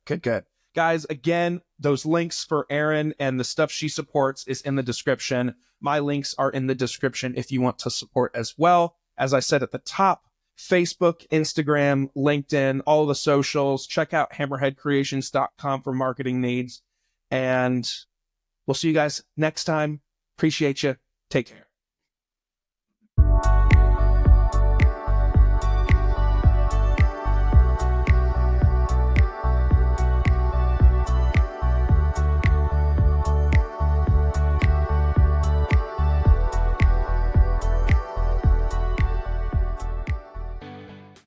Guys, again, those links for Erin and the stuff she supports is in the description. My links are in the description if you want to support as well. As I said at the top, Facebook, Instagram, LinkedIn, all the socials. Check out hammerheadcreations.com for marketing needs. And we'll see you guys next time. Appreciate you. Take care.